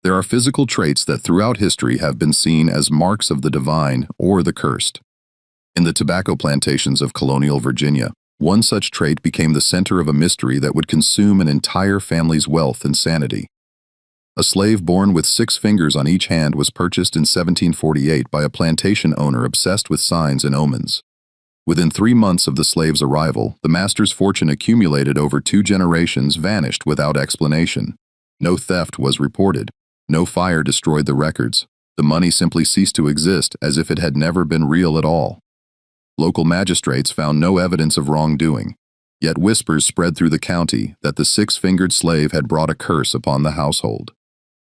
There are physical traits that throughout history have been seen as marks of the divine or the cursed. In the tobacco plantations of colonial Virginia, one such trait became the center of a mystery that would consume an entire family's wealth and sanity. A slave born with 6 fingers on each hand was purchased in 1748 by a plantation owner obsessed with signs and omens. Within 3 months of the slave's arrival, the master's fortune accumulated over 2 generations vanished without explanation. No theft was reported. No fire destroyed the records. The money simply ceased to exist as if it had never been real at all. Local magistrates found no evidence of wrongdoing, yet whispers spread through the county that the 6-fingered slave had brought a curse upon the household.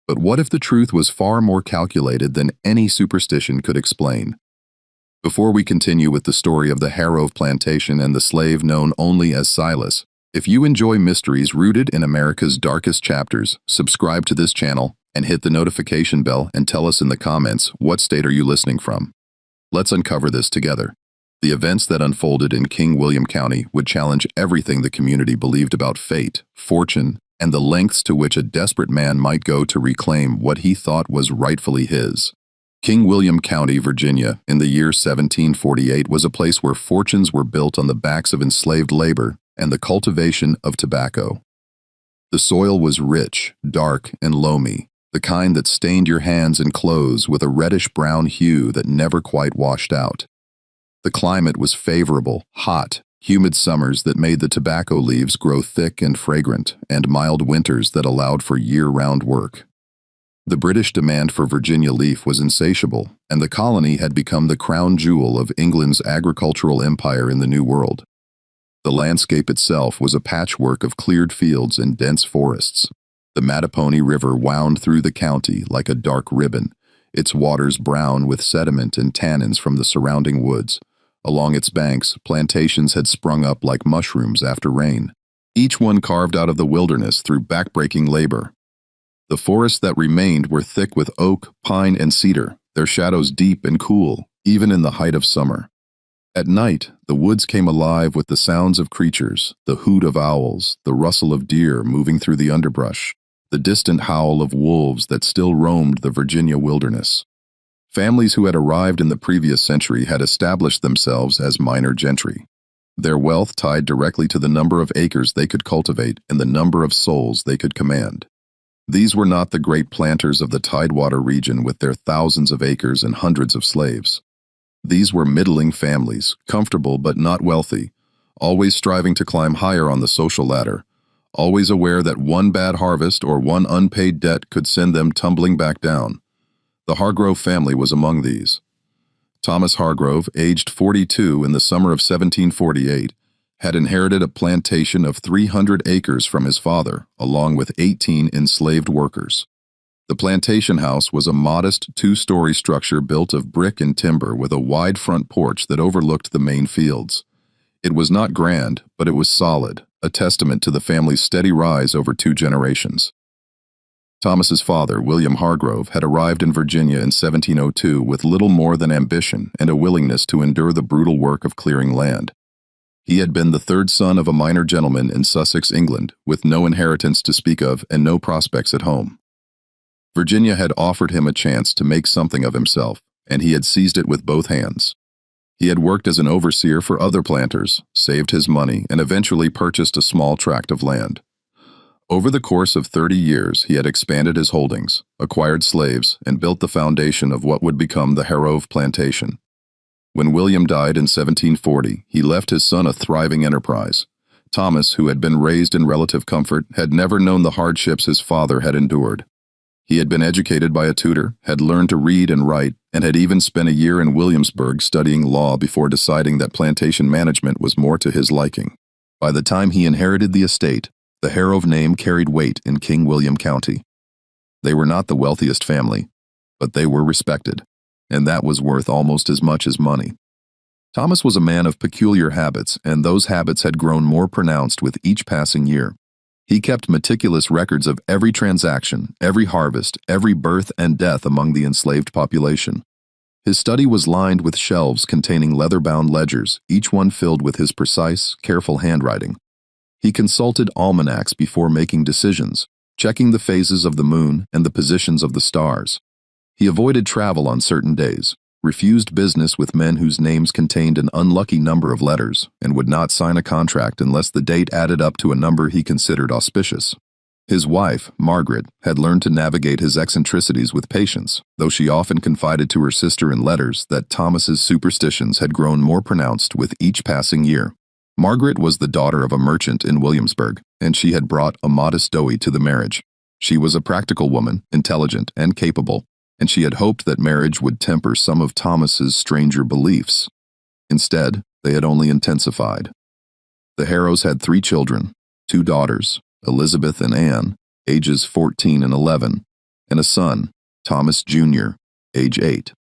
But what if the truth was far more calculated than any superstition could explain? Before we continue with the story of the Harrow Plantation and the slave known only as Silas, if you enjoy mysteries rooted in America's darkest chapters, subscribe to this channel and hit the notification bell and tell us in the comments what state are you listening from. Let's uncover this together. The events that unfolded in King William County would challenge everything the community believed about fate, fortune, and the lengths to which a desperate man might go to reclaim what he thought was rightfully his. King William County, Virginia, in the year 1748 was a place where fortunes were built on the backs of enslaved labor and the cultivation of tobacco. The soil was rich, dark, and loamy, the kind that stained your hands and clothes with a reddish-brown hue that never quite washed out. The climate was favorable, hot, humid summers that made the tobacco leaves grow thick and fragrant, and mild winters that allowed for year-round work. The British demand for Virginia leaf was insatiable, and the colony had become the crown jewel of England's agricultural empire in the New World. The landscape itself was a patchwork of cleared fields and dense forests. The Mattapony River wound through the county like a dark ribbon, its waters brown with sediment and tannins from the surrounding woods. Along its banks, plantations had sprung up like mushrooms after rain, each one carved out of the wilderness through backbreaking labor. The forests that remained were thick with oak, pine, and cedar, their shadows deep and cool, even in the height of summer. At night, the woods came alive with the sounds of creatures, the hoot of owls, the rustle of deer moving through the underbrush, the distant howl of wolves that still roamed the Virginia wilderness. Families who had arrived in the previous century had established themselves as minor gentry, their wealth tied directly to the number of acres they could cultivate and the number of souls they could command. These were not the great planters of the Tidewater region with their thousands of acres and hundreds of slaves. These were middling families, comfortable but not wealthy, always striving to climb higher on the social ladder, always aware that one bad harvest or one unpaid debt could send them tumbling back down. The Hargrove family was among these. Thomas Hargrove, aged 42 in the summer of 1748, had inherited a plantation of 300 acres from his father, along with 18 enslaved workers. The plantation house was a modest 2-story structure built of brick and timber with a wide front porch that overlooked the main fields. It was not grand, but it was solid, a testament to the family's steady rise over 2 generations. Thomas's father, William Hargrove, had arrived in Virginia in 1702 with little more than ambition and a willingness to endure the brutal work of clearing land. He had been the 3rd son of a minor gentleman in Sussex, England, with no inheritance to speak of and no prospects at home. Virginia had offered him a chance to make something of himself, and he had seized it with both hands. He had worked as an overseer for other planters, saved his money, and eventually purchased a small tract of land. Over the course of 30 years, he had expanded his holdings, acquired slaves, and built the foundation of what would become the Harrow Plantation. When William died in 1740, he left his son a thriving enterprise. Thomas, who had been raised in relative comfort, had never known the hardships his father had endured. He had been educated by a tutor, had learned to read and write, and had even spent a year in Williamsburg studying law before deciding that plantation management was more to his liking. By the time he inherited the estate, the Harrow name carried weight in King William County. They were not the wealthiest family, but they were respected, and that was worth almost as much as money. Thomas was a man of peculiar habits, and those habits had grown more pronounced with each passing year. He kept meticulous records of every transaction, every harvest, every birth and death among the enslaved population. His study was lined with shelves containing leather-bound ledgers, each one filled with his precise, careful handwriting. He consulted almanacs before making decisions, checking the phases of the moon and the positions of the stars. He avoided travel on certain days, refused business with men whose names contained an unlucky number of letters, and would not sign a contract unless the date added up to a number he considered auspicious. His wife, Margaret, had learned to navigate his eccentricities with patience, though she often confided to her sister in letters that Thomas's superstitions had grown more pronounced with each passing year. Margaret was the daughter of a merchant in Williamsburg, and she had brought a modest dowry to the marriage. She was a practical woman, intelligent and capable, and she had hoped that marriage would temper some of Thomas's stranger beliefs. Instead, they had only intensified. The Harrows had 3 children, 2 daughters, Elizabeth and Anne, ages 14 and 11, and a son, Thomas Jr., age 8.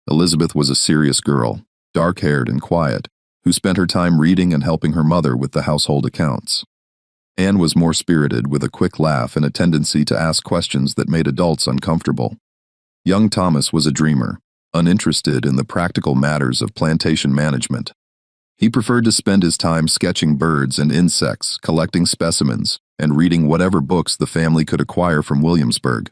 Elizabeth was a serious girl, dark-haired and quiet, who spent her time reading and helping her mother with the household accounts. Anne was more spirited, with a quick laugh and a tendency to ask questions that made adults uncomfortable. Young Thomas was a dreamer, uninterested in the practical matters of plantation management. He preferred to spend his time sketching birds and insects, collecting specimens, and reading whatever books the family could acquire from Williamsburg.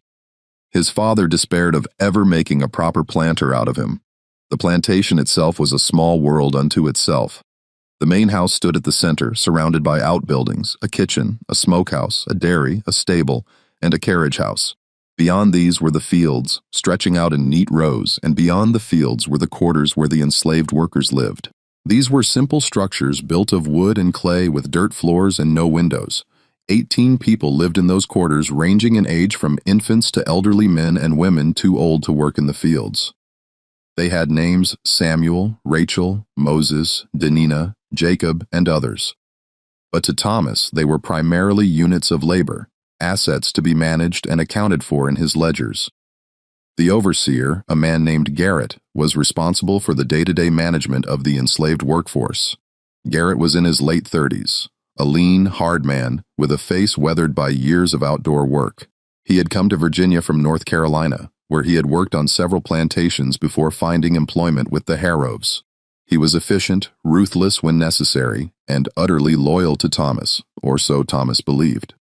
His father despaired of ever making a proper planter out of him. The plantation itself was a small world unto itself. The main house stood at the center, surrounded by outbuildings, a kitchen, a smokehouse, a dairy, a stable, and a carriage house. Beyond these were the fields, stretching out in neat rows, and beyond the fields were the quarters where the enslaved workers lived. These were simple structures built of wood and clay with dirt floors and no windows. 18 people lived in those quarters, ranging in age from infants to elderly men and women too old to work in the fields. They had names: Samuel, Rachel, Moses, Denina, Jacob, and others. But to Thomas, they were primarily units of labor, assets to be managed and accounted for in his ledgers. The overseer, a man named Garrett, was responsible for the day-to-day management of the enslaved workforce. Garrett was in his late 30s, a lean, hard man with a face weathered by years of outdoor work. He had come to Virginia from North Carolina, where he had worked on several plantations before finding employment with the Harrows. He was efficient, ruthless when necessary, and utterly loyal to Thomas, or so Thomas believed.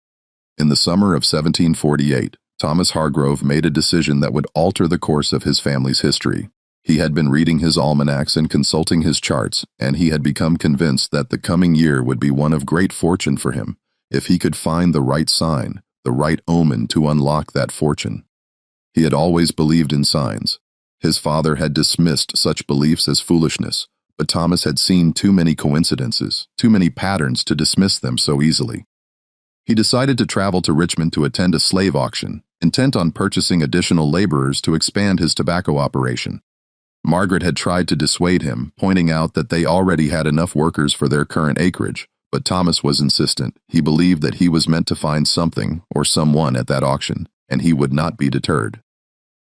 In the summer of 1748, Thomas Hargrove made a decision that would alter the course of his family's history. He had been reading his almanacs and consulting his charts, and he had become convinced that the coming year would be one of great fortune for him, if he could find the right sign, the right omen to unlock that fortune. He had always believed in signs. His father had dismissed such beliefs as foolishness, but Thomas had seen too many coincidences, too many patterns to dismiss them so easily. He decided to travel to Richmond to attend a slave auction, intent on purchasing additional laborers to expand his tobacco operation. Margaret had tried to dissuade him, pointing out that they already had enough workers for their current acreage, but Thomas was insistent. He believed that he was meant to find something or someone at that auction, and he would not be deterred.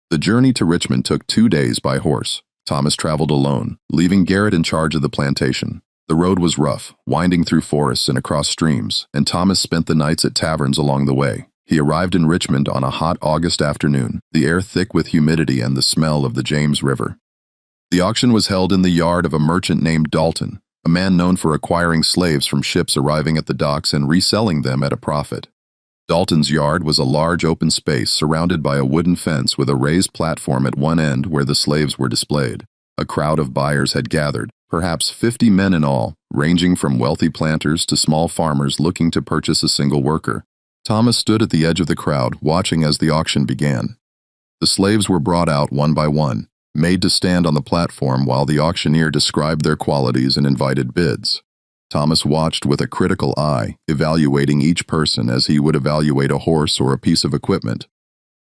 The journey to Richmond took 2 days by horse. Thomas traveled alone, leaving Garrett in charge of the plantation. The road was rough, winding through forests and across streams, and Thomas spent the nights at taverns along the way. He arrived in Richmond on a hot August afternoon, the air thick with humidity and the smell of the James River. The auction was held in the yard of a merchant named Dalton, a man known for acquiring slaves from ships arriving at the docks and reselling them at a profit. Dalton's yard was a large open space surrounded by a wooden fence with a raised platform at one end where the slaves were displayed. A crowd of buyers had gathered, perhaps 50 men in all, ranging from wealthy planters to small farmers looking to purchase a single worker. Thomas stood at the edge of the crowd, watching as the auction began. The slaves were brought out one by one, made to stand on the platform while the auctioneer described their qualities and invited bids. Thomas watched with a critical eye, evaluating each person as he would evaluate a horse or a piece of equipment.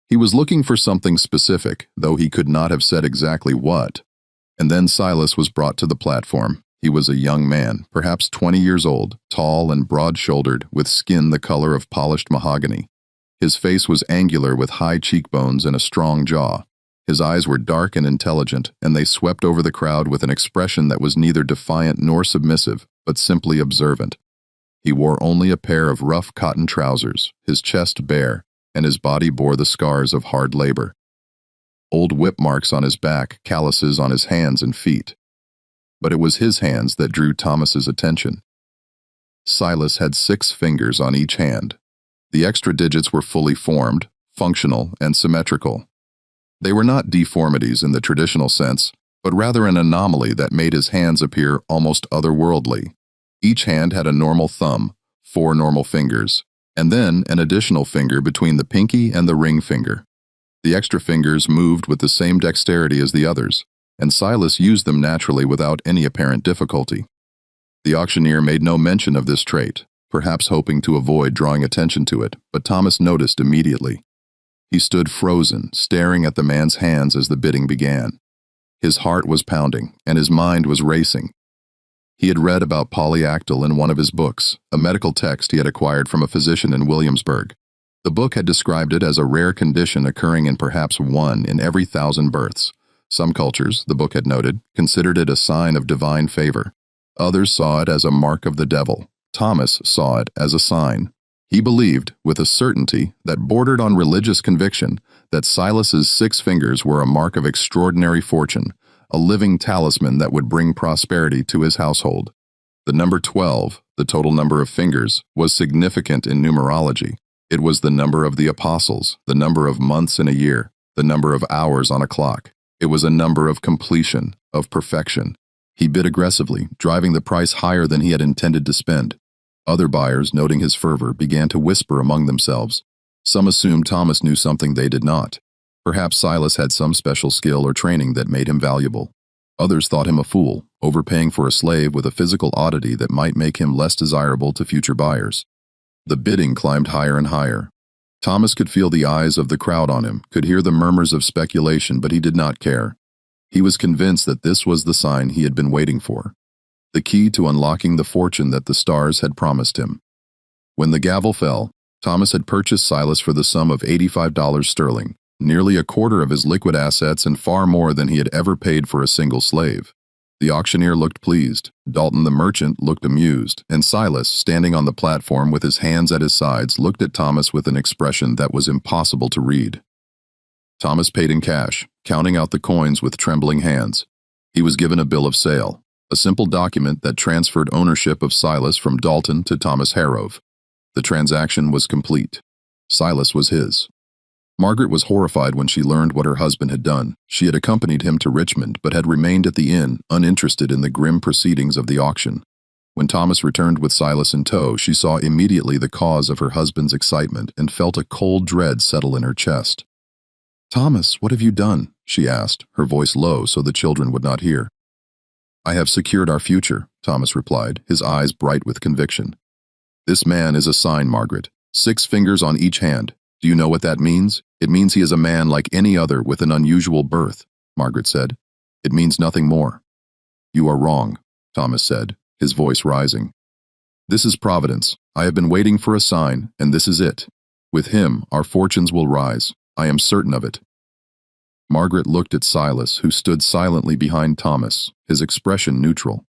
He was looking for something specific, though he could not have said exactly what. And then Silas was brought to the platform. He was a young man, perhaps 20 years old, tall and broad-shouldered, with skin the color of polished mahogany. His face was angular with high cheekbones and a strong jaw. His eyes were dark and intelligent, and they swept over the crowd with an expression that was neither defiant nor submissive, but simply observant. He wore only a pair of rough cotton trousers, his chest bare, and his body bore the scars of hard labor. Old whip marks on his back, calluses on his hands and feet. But it was his hands that drew Thomas's attention. Silas had 6 fingers on each hand. The extra digits were fully formed, functional, and symmetrical. They were not deformities in the traditional sense, but rather an anomaly that made his hands appear almost otherworldly. Each hand had a normal thumb, 4 normal fingers, and then an additional finger between the pinky and the ring finger. The extra fingers moved with the same dexterity as the others, and Silas used them naturally without any apparent difficulty. The auctioneer made no mention of this trait, perhaps hoping to avoid drawing attention to it, but Thomas noticed immediately. He stood frozen, staring at the man's hands as the bidding began. His heart was pounding, and his mind was racing. He had read about polyactyl in one of his books, a medical text he had acquired from a physician in Williamsburg. The book had described it as a rare condition occurring in perhaps 1 in every 1,000 births. Some cultures, the book had noted, considered it a sign of divine favor. Others saw it as a mark of the devil. Thomas saw it as a sign. He believed, with a certainty that bordered on religious conviction, that Silas's 6 fingers were a mark of extraordinary fortune, a living talisman that would bring prosperity to his household. The number 12, the total number of fingers, was significant in numerology. It was the number of the apostles, the number of months in a year, the number of hours on a clock. It was a number of completion, of perfection. He bid aggressively, driving the price higher than he had intended to spend. Other buyers, noting his fervor, began to whisper among themselves. Some assumed Thomas knew something they did not. Perhaps Silas had some special skill or training that made him valuable. Others thought him a fool, overpaying for a slave with a physical oddity that might make him less desirable to future buyers. The bidding climbed higher and higher. Thomas could feel the eyes of the crowd on him, could hear the murmurs of speculation, but he did not care. He was convinced that this was the sign he had been waiting for, the key to unlocking the fortune that the stars had promised him. When the gavel fell, Thomas had purchased Silas for the sum of $85 sterling, nearly a quarter of his liquid assets and far more than he had ever paid for a single slave. The auctioneer looked pleased, Dalton the merchant looked amused, and Silas, standing on the platform with his hands at his sides, looked at Thomas with an expression that was impossible to read. Thomas paid in cash, counting out the coins with trembling hands. He was given a bill of sale, a simple document that transferred ownership of Silas from Dalton to Thomas Harrove. The transaction was complete. Silas was his. Margaret was horrified when she learned what her husband had done. She had accompanied him to Richmond, but had remained at the inn, uninterested in the grim proceedings of the auction. When Thomas returned with Silas in tow, she saw immediately the cause of her husband's excitement and felt a cold dread settle in her chest. "Thomas, what have you done?" she asked, her voice low so the children would not hear. "I have secured our future," Thomas replied, his eyes bright with conviction. "This man is a sign, Margaret. 6 fingers on each hand. Do you know what that means? It means he is a man like any other with an unusual birth," Margaret said. "It means nothing more." "You are wrong," Thomas said, his voice rising. "This is Providence. I have been waiting for a sign, and this is it. With him, our fortunes will rise. I am certain of it." Margaret looked at Silas, who stood silently behind Thomas, his expression neutral.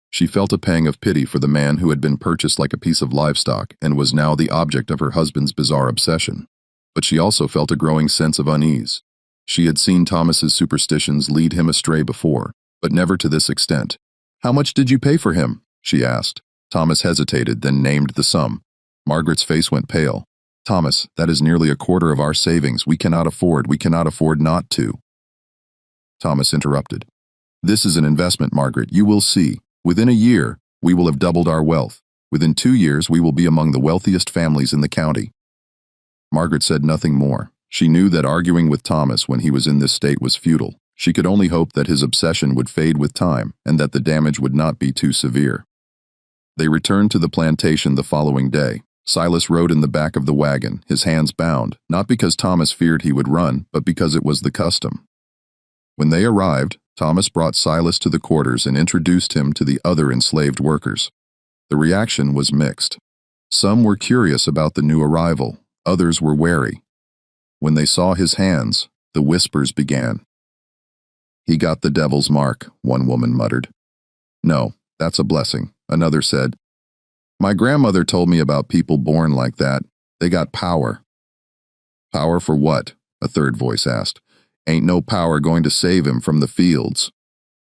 She felt a pang of pity for the man who had been purchased like a piece of livestock and was now the object of her husband's bizarre obsession. But she also felt a growing sense of unease. She had seen Thomas's superstitions lead him astray before, but never to this extent. "How much did you pay for him?" she asked. Thomas hesitated, then named the sum. Margaret's face went pale. "Thomas, that is nearly a quarter of our savings. We cannot afford not to." Thomas interrupted. "This is an investment, Margaret. You will see. Within a year, we will have doubled our wealth. Within 2 years, we will be among the wealthiest families in the county." Margaret said nothing more. She knew that arguing with Thomas when he was in this state was futile. She could only hope that his obsession would fade with time and that the damage would not be too severe. They returned to the plantation the following day. Silas rode in the back of the wagon, his hands bound, not because Thomas feared he would run, but because it was the custom. When they arrived, Thomas brought Silas to the quarters and introduced him to the other enslaved workers. The reaction was mixed. Some were curious about the new arrival, others were wary. When they saw his hands, the whispers began. "He got the devil's mark," one woman muttered. "No, that's a blessing," another said. "My grandmother told me about people born like that. They got power." "Power for what?" a third voice asked. "Ain't no power going to save him from the fields."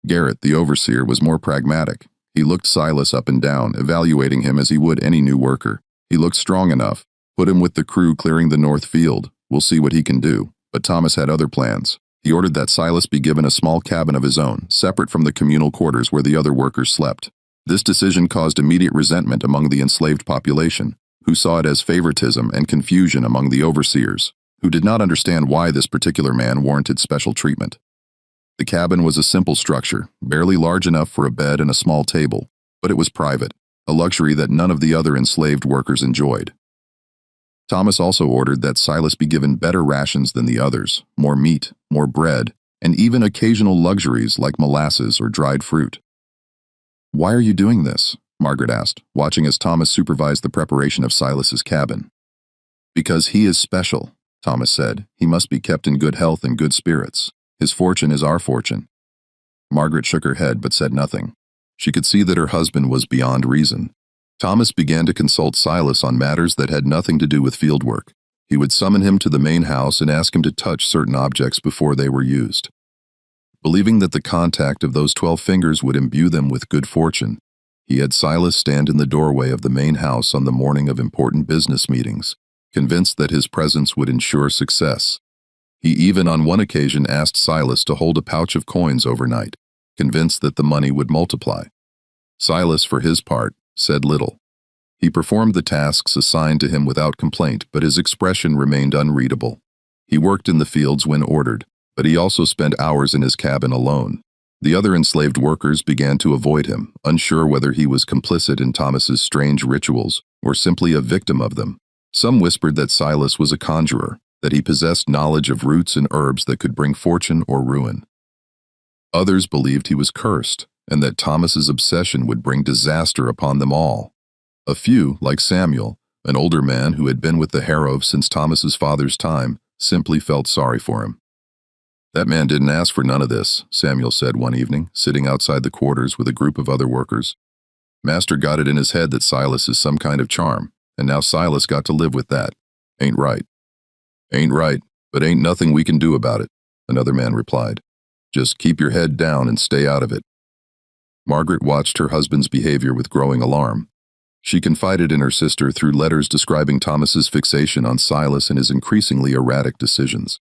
Garrett, the overseer, was more pragmatic. He looked Silas up and down, evaluating him as he would any new worker. He looked strong enough, Put him with the crew clearing the north field. We'll see what he can do. But Thomas had other plans. He ordered that Silas be given a small cabin of his own, separate from the communal quarters where the other workers slept. This decision caused immediate resentment among the enslaved population, who saw it as favoritism and confusion among the overseers, who did not understand why this particular man warranted special treatment. The cabin was a simple structure, barely large enough for a bed and a small table, but it was private, a luxury that none of the other enslaved workers enjoyed. Thomas also ordered that Silas be given better rations than the others, more meat, more bread, and even occasional luxuries like molasses or dried fruit. "Why are you doing this?" Margaret asked, watching as Thomas supervised the preparation of Silas's cabin. "Because he is special," Thomas said. "He must be kept in good health and good spirits. His fortune is our fortune." Margaret shook her head but said nothing. She could see that her husband was beyond reason. Thomas began to consult Silas on matters that had nothing to do with fieldwork. He would summon him to the main house and ask him to touch certain objects before they were used. Believing that the contact of those 12 fingers would imbue them with good fortune, he had Silas stand in the doorway of the main house on the morning of important business meetings, convinced that his presence would ensure success. He even on one occasion asked Silas to hold a pouch of coins overnight, convinced that the money would multiply. Silas, for his part, said little. He performed the tasks assigned to him without complaint, but his expression remained unreadable. He worked in the fields when ordered, but he also spent hours in his cabin alone. The other enslaved workers began to avoid him, unsure whether he was complicit in Thomas's strange rituals or simply a victim of them. Some whispered that Silas was a conjurer, that he possessed knowledge of roots and herbs that could bring fortune or ruin. Others believed he was cursed, and that Thomas's obsession would bring disaster upon them all. A few, like Samuel, an older man who had been with the Harrove since Thomas's father's time, simply felt sorry for him. "That man didn't ask for none of this," Samuel said one evening, sitting outside the quarters with a group of other workers. "Master got it in his head that Silas is some kind of charm, and now Silas got to live with that. Ain't right." "Ain't right, but ain't nothing we can do about it," another man replied. "Just keep your head down and stay out of it." Margaret watched her husband's behavior with growing alarm. She confided in her sister through letters describing Thomas's fixation on Silas and his increasingly erratic decisions.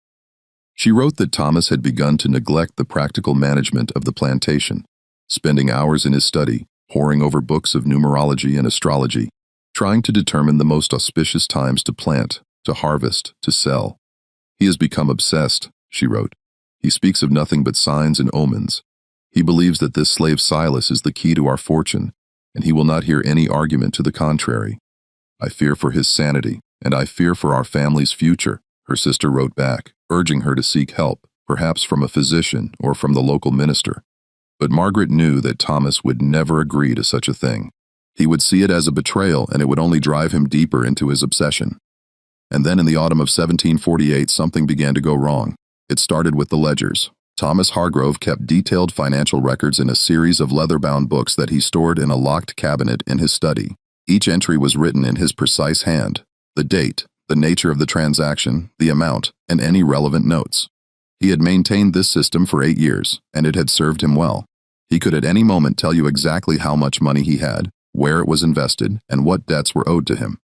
She wrote that Thomas had begun to neglect the practical management of the plantation, spending hours in his study, poring over books of numerology and astrology, trying to determine the most auspicious times to plant, to harvest, to sell. "He has become obsessed," she wrote. "He speaks of nothing but signs and omens. He believes that this slave Silas is the key to our fortune, and he will not hear any argument to the contrary. I fear for his sanity, and I fear for our family's future," her sister wrote back, urging her to seek help, perhaps from a physician or from the local minister. But Margaret knew that Thomas would never agree to such a thing. He would see it as a betrayal, and it would only drive him deeper into his obsession. And then in the autumn of 1748, something began to go wrong. It started with the ledgers. Thomas Hargrove kept detailed financial records in a series of leather-bound books that he stored in a locked cabinet in his study. Each entry was written in his precise hand: the date, the nature of the transaction, the amount, and any relevant notes. He had maintained this system for 8 years, and it had served him well. He could at any moment tell you exactly how much money he had, where it was invested, and what debts were owed to him.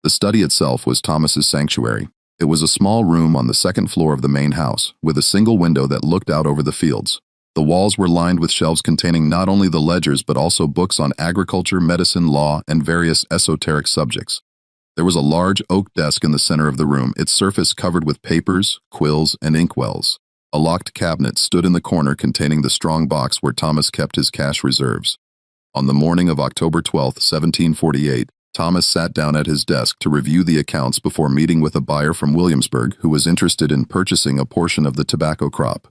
The study itself was Thomas's sanctuary. It was a small room on the second floor of the main house, with a single window that looked out over the fields. The walls were lined with shelves containing not only the ledgers but also books on agriculture, medicine, law, and various esoteric subjects. There was a large oak desk in the center of the room, its surface covered with papers, quills, and inkwells. A locked cabinet stood in the corner containing the strong box where Thomas kept his cash reserves. On the morning of October 12, 1748, Thomas sat down at his desk to review the accounts before meeting with a buyer from Williamsburg who was interested in purchasing a portion of the tobacco crop.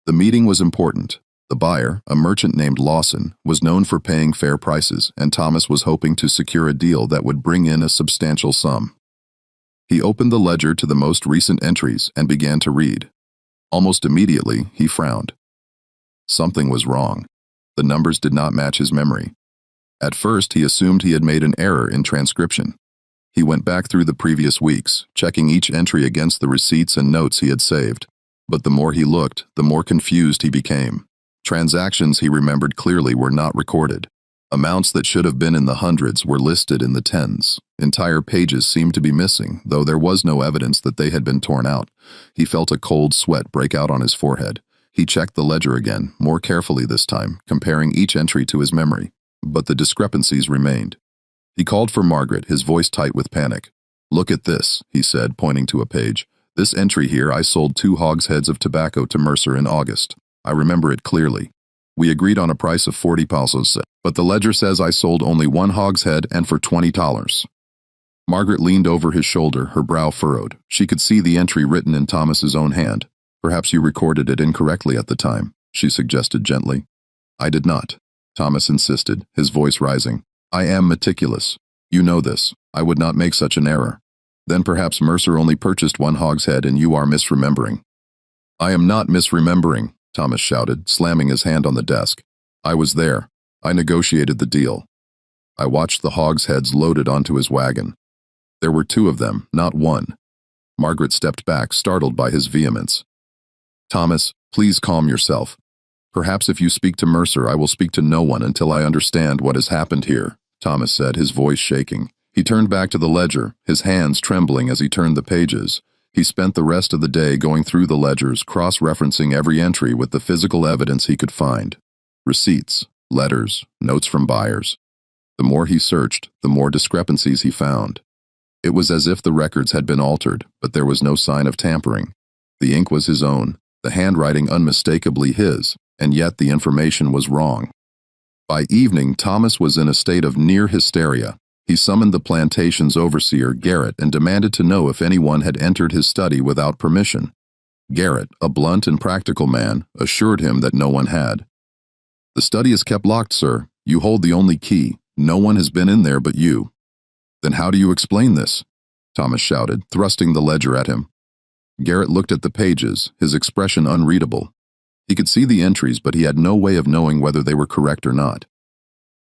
The meeting was important. The buyer, a merchant named Lawson, was known for paying fair prices, and Thomas was hoping to secure a deal that would bring in a substantial sum. He opened the ledger to the most recent entries and began to read. Almost immediately, he frowned. Something was wrong. The numbers did not match his memory. At first, he assumed he had made an error in transcription. He went back through the previous weeks, checking each entry against the receipts and notes he had saved. But the more he looked, the more confused he became. Transactions he remembered clearly were not recorded. Amounts that should have been in the hundreds were listed in the tens. Entire pages seemed to be missing, though there was no evidence that they had been torn out. He felt a cold sweat break out on his forehead. He checked the ledger again, more carefully this time, comparing each entry to his memory. But the discrepancies remained. He called for Margaret, his voice tight with panic. "Look at this," he said, pointing to a page. "This entry here, I sold 2 hogsheads of tobacco to Mercer in August. I remember it clearly. We agreed on a price of 40 pesos, but the ledger says I sold only 1 hogshead and for $20. Margaret leaned over his shoulder, her brow furrowed. She could see the entry written in Thomas's own hand. "Perhaps you recorded it incorrectly at the time," she suggested gently. "I did not," Thomas insisted, his voice rising. "I am meticulous. You know this. I would not make such an error. Then perhaps Mercer only purchased 1 hogshead and you are misremembering." "I am not misremembering," Thomas shouted, slamming his hand on the desk. "I was there. I negotiated the deal. I watched the hogsheads loaded onto his wagon. There were 2 of them, not 1. Margaret stepped back, startled by his vehemence. "Thomas, please calm yourself. Perhaps if you speak to Mercer, I will speak to no one until I understand what has happened here," Thomas said, his voice shaking. He turned back to the ledger, his hands trembling as he turned the pages. He spent the rest of the day going through the ledgers, cross-referencing every entry with the physical evidence he could find. Receipts, letters, notes from buyers. The more he searched, the more discrepancies he found. It was as if the records had been altered, but there was no sign of tampering. The ink was his own, the handwriting unmistakably his, and yet the information was wrong. By evening, Thomas was in a state of near hysteria. He summoned the plantation's overseer, Garrett, and demanded to know if anyone had entered his study without permission. Garrett, a blunt and practical man, assured him that no one had. "The study is kept locked, sir. You hold the only key. No one has been in there but you." "Then how do you explain this?" Thomas shouted, thrusting the ledger at him. Garrett looked at the pages, his expression unreadable. He could see the entries, but he had no way of knowing whether they were correct or not.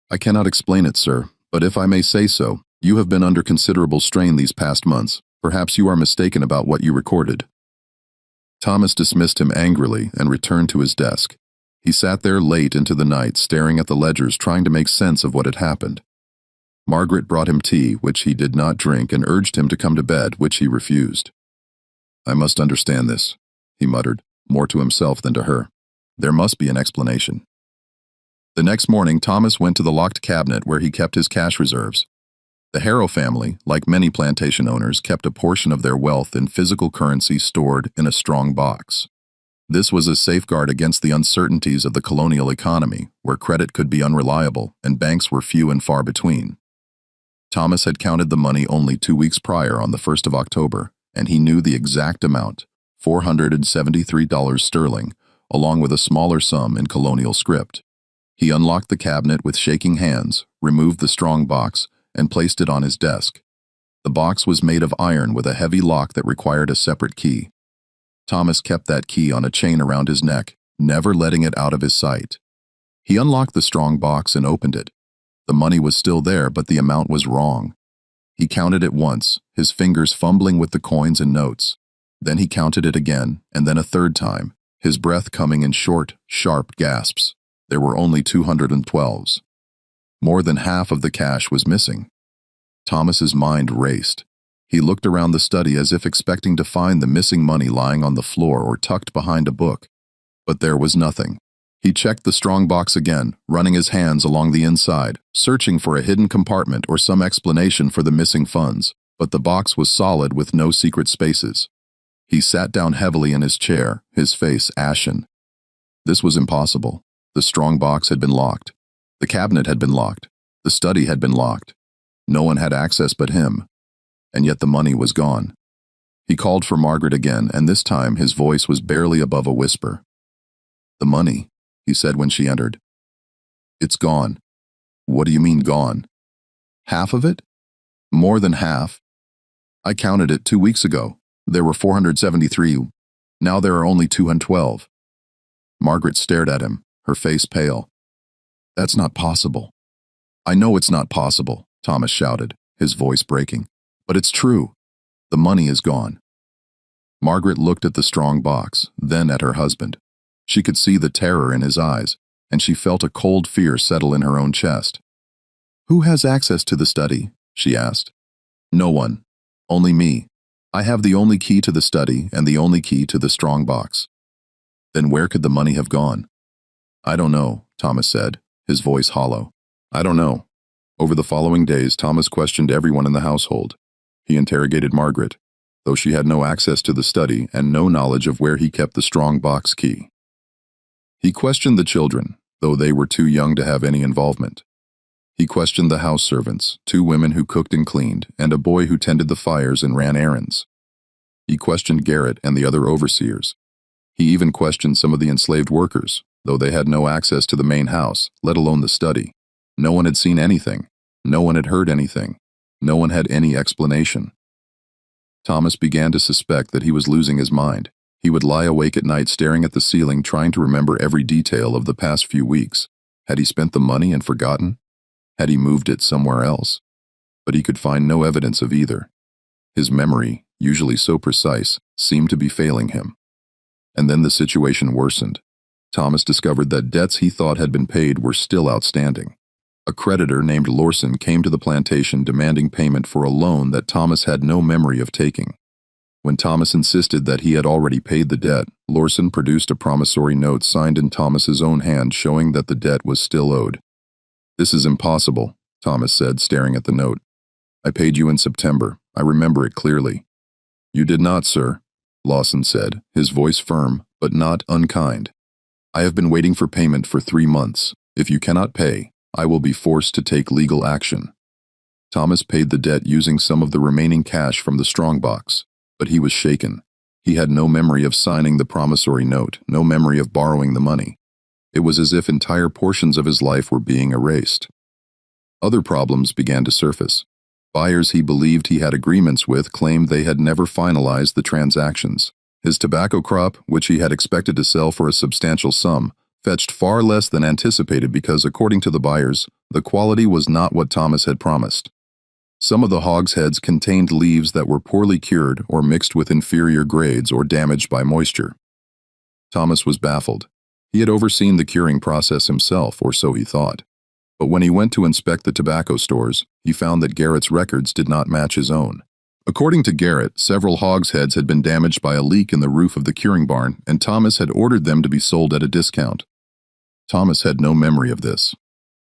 "I cannot explain it, sir, but if I may say so, you have been under considerable strain these past months. Perhaps you are mistaken about what you recorded." Thomas dismissed him angrily and returned to his desk. He sat there late into the night, staring at the ledgers, trying to make sense of what had happened. Margaret brought him tea, which he did not drink, and urged him to come to bed, which he refused. "I must understand this," he muttered, more to himself than to her. "There must be an explanation." The next morning, Thomas went to the locked cabinet where he kept his cash reserves. The Harrow family, like many plantation owners, kept a portion of their wealth in physical currency stored in a strong box. This was a safeguard against the uncertainties of the colonial economy, where credit could be unreliable and banks were few and far between. Thomas had counted the money only 2 weeks prior on the 1st of October, and he knew the exact amount, $473 sterling, along with a smaller sum in colonial script. He unlocked the cabinet with shaking hands, removed the strong box, and placed it on his desk. The box was made of iron with a heavy lock that required a separate key. Thomas kept that key on a chain around his neck, never letting it out of his sight. He unlocked the strong box and opened it. The money was still there, but the amount was wrong. He counted it once, his fingers fumbling with the coins and notes. Then he counted it again, and then a third time, his breath coming in short, sharp gasps. There were only 212s. More than half of the cash was missing. Thomas's mind raced. He looked around the study as if expecting to find the missing money lying on the floor or tucked behind a book. But there was nothing. He checked the strong box again, running his hands along the inside, searching for a hidden compartment or some explanation for the missing funds, but the box was solid with no secret spaces. He sat down heavily in his chair, his face ashen. This was impossible. The strong box had been locked. The cabinet had been locked. The study had been locked. No one had access but him. And yet the money was gone. He called for Margaret again, and this time his voice was barely above a whisper. "The money," he said when she entered. "It's gone." "What do you mean gone?" "Half of it?" "More than half. I counted it 2 weeks ago. There were 473. Now there are only 212. Margaret stared at him, her face pale. "That's not possible." "I know it's not possible," Thomas shouted, his voice breaking. "But it's true. The money is gone." Margaret looked at the strong box, then at her husband. She could see the terror in his eyes, and she felt a cold fear settle in her own chest. "Who has access to the study?" she asked. "No one. Only me. I have the only key to the study and the only key to the strong box." "Then where could the money have gone?" "I don't know," Thomas said, his voice hollow. "I don't know." Over the following days, Thomas questioned everyone in the household. He interrogated Margaret, though she had no access to the study and no knowledge of where he kept the strong box key. He questioned the children, though they were too young to have any involvement. He questioned the house servants, 2 women who cooked and cleaned, and a boy who tended the fires and ran errands. He questioned Garrett and the other overseers. He even questioned some of the enslaved workers, though they had no access to the main house, let alone the study. No one had seen anything. No one had heard anything. No one had any explanation. Thomas began to suspect that he was losing his mind. He would lie awake at night staring at the ceiling, trying to remember every detail of the past few weeks. Had he spent the money and forgotten? Had he moved it somewhere else? But he could find no evidence of either. His memory, usually so precise, seemed to be failing him. And then the situation worsened. Thomas discovered that debts he thought had been paid were still outstanding. A creditor named Lorson came to the plantation demanding payment for a loan that Thomas had no memory of taking. When Thomas insisted that he had already paid the debt, Lorson produced a promissory note signed in Thomas's own hand showing that the debt was still owed. "This is impossible," Thomas said, staring at the note. "I paid you in September. I remember it clearly." "You did not, sir," Lawson said, his voice firm, but not unkind. "I have been waiting for payment for 3 months. If you cannot pay, I will be forced to take legal action." Thomas paid the debt using some of the remaining cash from the strongbox, but he was shaken. He had no memory of signing the promissory note, no memory of borrowing the money. It was as if entire portions of his life were being erased. Other problems began to surface. Buyers he believed he had agreements with claimed they had never finalized the transactions. His tobacco crop, which he had expected to sell for a substantial sum, fetched far less than anticipated because, according to the buyers, the quality was not what Thomas had promised. Some of the hogsheads contained leaves that were poorly cured or mixed with inferior grades or damaged by moisture. Thomas was baffled. He had overseen the curing process himself, or so he thought. But when he went to inspect the tobacco stores, he found that Garrett's records did not match his own. According to Garrett, several hogsheads had been damaged by a leak in the roof of the curing barn, and Thomas had ordered them to be sold at a discount. Thomas had no memory of this.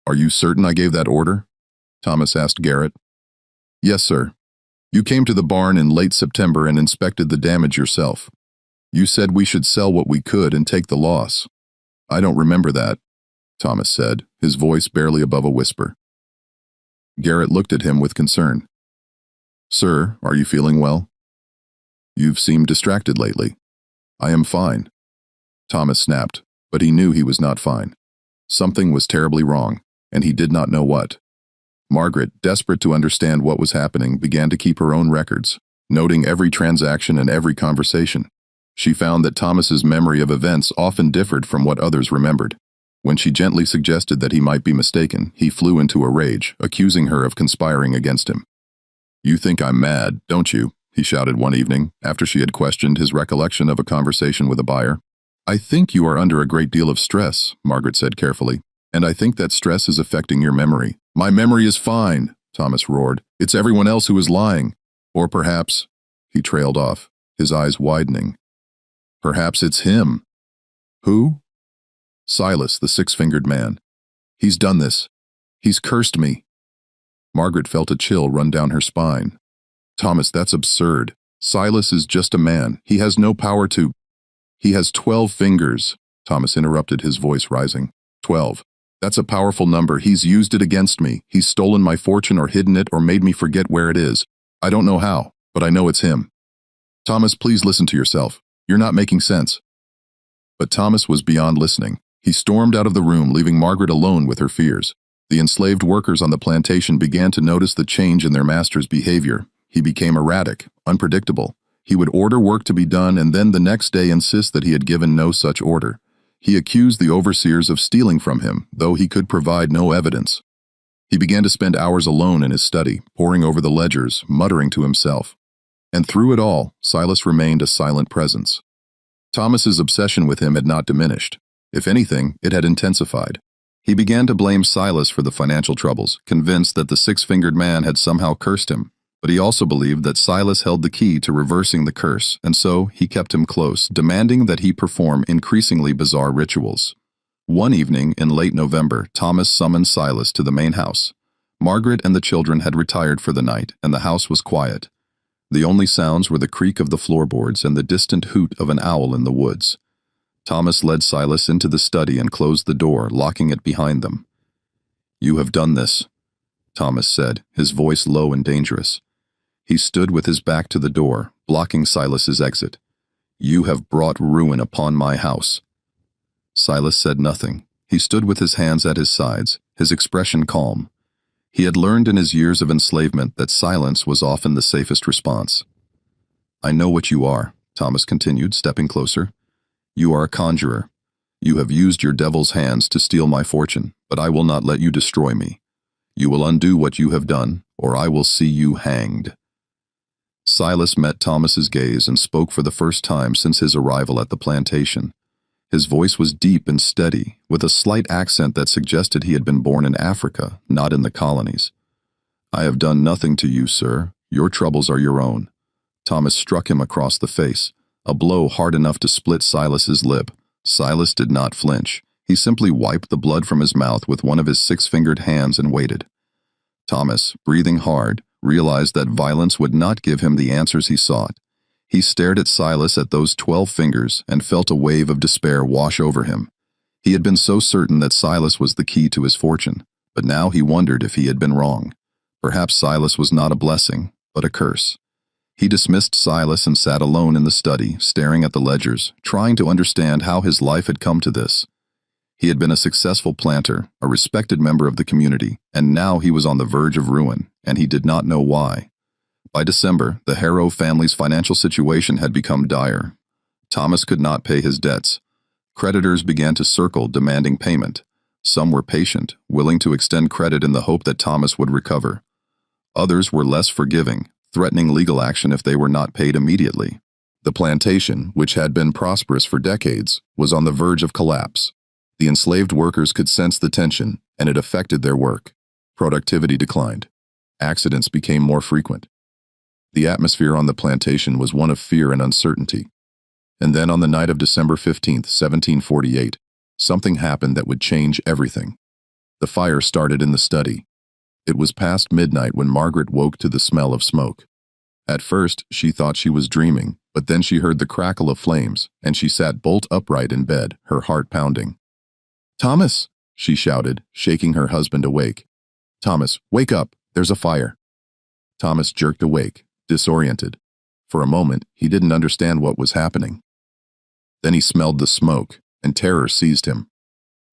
"Are you certain I gave that order?" Thomas asked Garrett. "Yes, sir. You came to the barn in late September and inspected the damage yourself. You said we should sell what we could and take the loss." "I don't remember that," Thomas said, his voice barely above a whisper. Garrett looked at him with concern. "Sir, are you feeling well?" "You've seemed distracted lately." "I am fine." Thomas snapped, but he knew he was not fine. Something was terribly wrong, and he did not know what. Margaret, desperate to understand what was happening, began to keep her own records, noting every transaction and every conversation. She found that Thomas's memory of events often differed from what others remembered. When she gently suggested that he might be mistaken, he flew into a rage, accusing her of conspiring against him. "You think I'm mad, don't you?" he shouted one evening, after she had questioned his recollection of a conversation with a buyer. "I think you are under a great deal of stress," Margaret said carefully, "and I think that stress is affecting your memory." "My memory is fine," Thomas roared. "It's everyone else who is lying. Or perhaps," he trailed off, his eyes widening, "perhaps it's him." "Who?" "Silas, the 6-fingered man. He's done this. He's cursed me." Margaret felt a chill run down her spine. "Thomas, that's absurd. Silas is just a man. He has no power to—" "He has 12 fingers," Thomas interrupted, his voice rising. 12. That's a powerful number. He's used it against me. He's stolen my fortune or hidden it or made me forget where it is. I don't know how, but I know it's him. Thomas, please listen to yourself. You're not making sense. But Thomas was beyond listening. He stormed out of the room, leaving Margaret alone with her fears. The enslaved workers on the plantation began to notice the change in their master's behavior. He became erratic, unpredictable. He would order work to be done and then the next day insist that he had given no such order. He accused the overseers of stealing from him, though he could provide no evidence. He began to spend hours alone in his study, poring over the ledgers, muttering to himself. And through it all, Silas remained a silent presence. Thomas's obsession with him had not diminished. If anything, it had intensified. He began to blame Silas for the financial troubles, convinced that the six-fingered man had somehow cursed him. But he also believed that Silas held the key to reversing the curse, and so he kept him close, demanding that he perform increasingly bizarre rituals. One evening in late November, Thomas summoned Silas to the main house. Margaret and the children had retired for the night, and the house was quiet. The only sounds were the creak of the floorboards and the distant hoot of an owl in the woods. Thomas led Silas into the study and closed the door, locking it behind them. "You have done this," Thomas said, his voice low and dangerous. He stood with his back to the door, blocking Silas's exit. "You have brought ruin upon my house." Silas said nothing. He stood with his hands at his sides, his expression calm. He had learned in his years of enslavement that silence was often the safest response. "I know what you are," Thomas continued, stepping closer. "You are a conjurer. You have used your devil's hands to steal my fortune, but I will not let you destroy me. You will undo what you have done, or I will see you hanged." Silas met Thomas's gaze and spoke for the first time since his arrival at the plantation. His voice was deep and steady, with a slight accent that suggested he had been born in Africa, not in the colonies. "I have done nothing to you, sir. Your troubles are your own." Thomas struck him across the face, a blow hard enough to split Silas's lip. Silas did not flinch. He simply wiped the blood from his mouth with one of his six-fingered hands and waited. Thomas, breathing hard, realized that violence would not give him the answers he sought. He stared at Silas at those 12 fingers and felt a wave of despair wash over him. He had been so certain that Silas was the key to his fortune, but now he wondered if he had been wrong. Perhaps Silas was not a blessing, but a curse. He dismissed Silas and sat alone in the study, staring at the ledgers, trying to understand how his life had come to this. He had been a successful planter, a respected member of the community, and now he was on the verge of ruin, and he did not know why. By December, the Harrow family's financial situation had become dire. Thomas could not pay his debts. Creditors began to circle, demanding payment. Some were patient, willing to extend credit in the hope that Thomas would recover. Others were less forgiving, threatening legal action if they were not paid immediately. The plantation, which had been prosperous for decades, was on the verge of collapse. The enslaved workers could sense the tension, and it affected their work. Productivity declined. Accidents became more frequent. The atmosphere on the plantation was one of fear and uncertainty. And then on the night of December 15, 1748, something happened that would change everything. The fire started in the study. It was past midnight when Margaret woke to the smell of smoke. At first, she thought she was dreaming, but then she heard the crackle of flames, and she sat bolt upright in bed, her heart pounding. "Thomas!" she shouted, shaking her husband awake. "Thomas, wake up! There's a fire!" Thomas jerked awake, disoriented. For a moment, he didn't understand what was happening. Then he smelled the smoke, and terror seized him.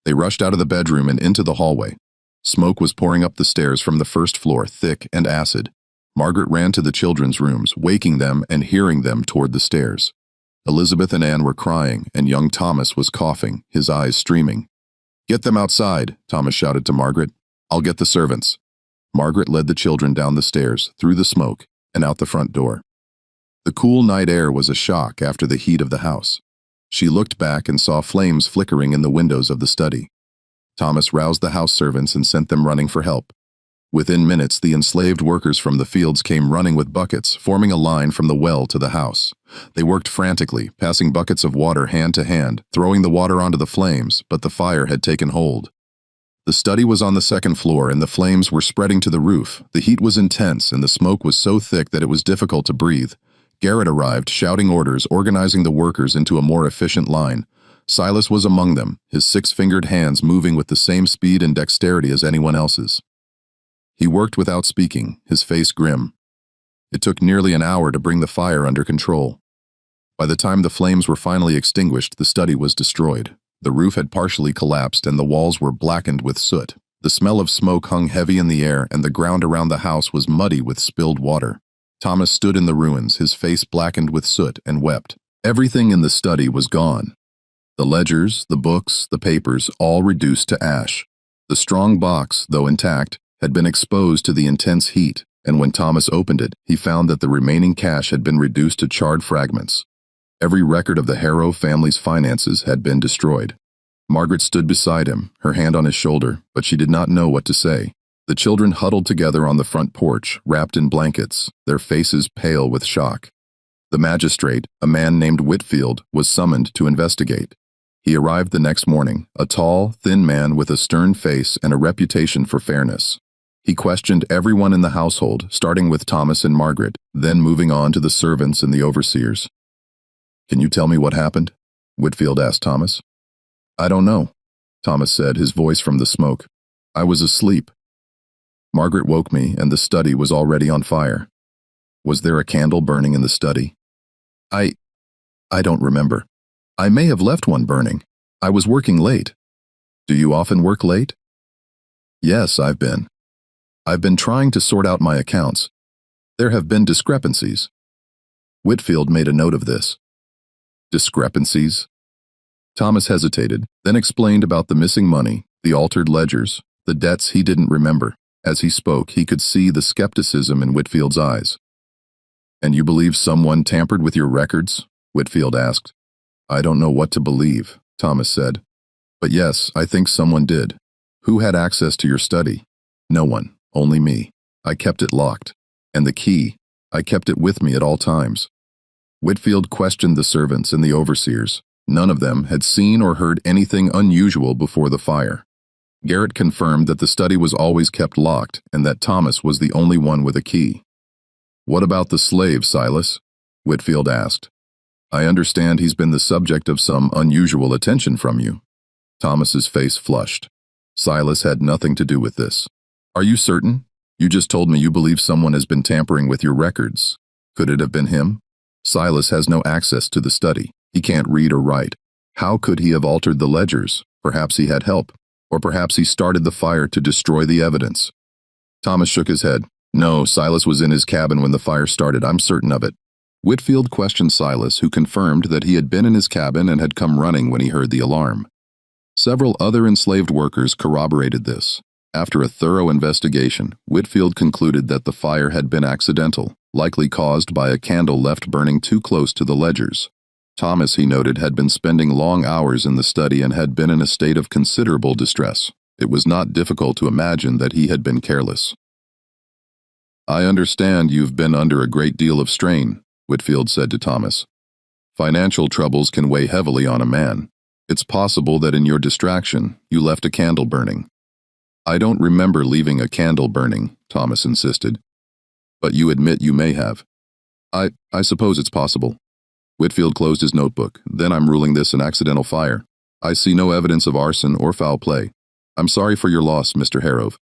They rushed out of the bedroom and into the hallway. Smoke was pouring up the stairs from the first floor, thick and acid. Margaret ran to the children's rooms, waking them and hearing them toward the stairs. Elizabeth and Anne were crying, and young Thomas was coughing, his eyes streaming. "Get them outside," Thomas shouted to Margaret. "I'll get the servants." Margaret led the children down the stairs, through the smoke, and out the front door. The cool night air was a shock after the heat of the house. She looked back and saw flames flickering in the windows of the study. Thomas roused the house servants and sent them running for help. Within minutes, the enslaved workers from the fields came running with buckets, forming a line from the well to the house. They worked frantically, passing buckets of water hand to hand, throwing the water onto the flames, but the fire had taken hold. The study was on the second floor, and the flames were spreading to the roof. The heat was intense, and the smoke was so thick that it was difficult to breathe. Garrett arrived, shouting orders, organizing the workers into a more efficient line. Silas was among them, his six-fingered hands moving with the same speed and dexterity as anyone else's. He worked without speaking, his face grim. It took nearly an hour to bring the fire under control. By the time the flames were finally extinguished, the study was destroyed. The roof had partially collapsed and the walls were blackened with soot. The smell of smoke hung heavy in the air, and the ground around the house was muddy with spilled water. Thomas stood in the ruins, his face blackened with soot, and wept. Everything in the study was gone. The ledgers, the books, the papers, all reduced to ash. The strong box, though intact, had been exposed to the intense heat, and when Thomas opened it, he found that the remaining cash had been reduced to charred fragments. Every record of the Harrow family's finances had been destroyed. Margaret stood beside him, her hand on his shoulder, but she did not know what to say. The children huddled together on the front porch, wrapped in blankets, their faces pale with shock. The magistrate, a man named Whitfield, was summoned to investigate. He arrived the next morning, a tall, thin man with a stern face and a reputation for fairness. He questioned everyone in the household, starting with Thomas and Margaret, then moving on to the servants and the overseers. "Can you tell me what happened?" Whitfield asked Thomas. "I don't know," Thomas said, his voice from the smoke. "I was asleep. Margaret woke me and the study was already on fire." "Was there a candle burning in the study?" I don't remember. I may have left one burning. I was working late." "Do you often work late?" "Yes, I've been trying to sort out my accounts. There have been discrepancies." Whitfield made a note of this. "Discrepancies?" Thomas hesitated, then explained about the missing money, the altered ledgers, the debts he didn't remember. As he spoke, he could see the skepticism in Whitfield's eyes. "And you believe someone tampered with your records?" Whitfield asked. "I don't know what to believe," Thomas said. "But yes, I think someone did." "Who had access to your study?" "No one, only me. I kept it locked. And the key, I kept it with me at all times." Whitfield questioned the servants and the overseers. None of them had seen or heard anything unusual before the fire. Garrett confirmed that the study was always kept locked and that Thomas was the only one with a key. "What about the slave, Silas?" Whitfield asked. "I understand he's been the subject of some unusual attention from you." Thomas's face flushed. "Silas had nothing to do with this." "Are you certain? You just told me you believe someone has been tampering with your records. Could it have been him? Silas has no access to the study. He can't read or write. How could he have altered the ledgers? Perhaps he had help. Or perhaps he started the fire to destroy the evidence." Thomas shook his head. "No, Silas was in his cabin when the fire started. I'm certain of it." Whitfield questioned Silas, who confirmed that he had been in his cabin and had come running when he heard the alarm. Several other enslaved workers corroborated this. After a thorough investigation, Whitfield concluded that the fire had been accidental, likely caused by a candle left burning too close to the ledgers. Thomas, he noted, had been spending long hours in the study and had been in a state of considerable distress. It was not difficult to imagine that he had been careless. "I understand you've been under a great deal of strain," Whitfield said to Thomas. "Financial troubles can weigh heavily on a man. It's possible that in your distraction, you left a candle burning." "I don't remember leaving a candle burning," Thomas insisted. "But you admit you may have." I suppose it's possible." Whitfield closed his notebook. "Then I'm ruling this an accidental fire. I see no evidence of arson or foul play. I'm sorry for your loss, Mr. Harrove.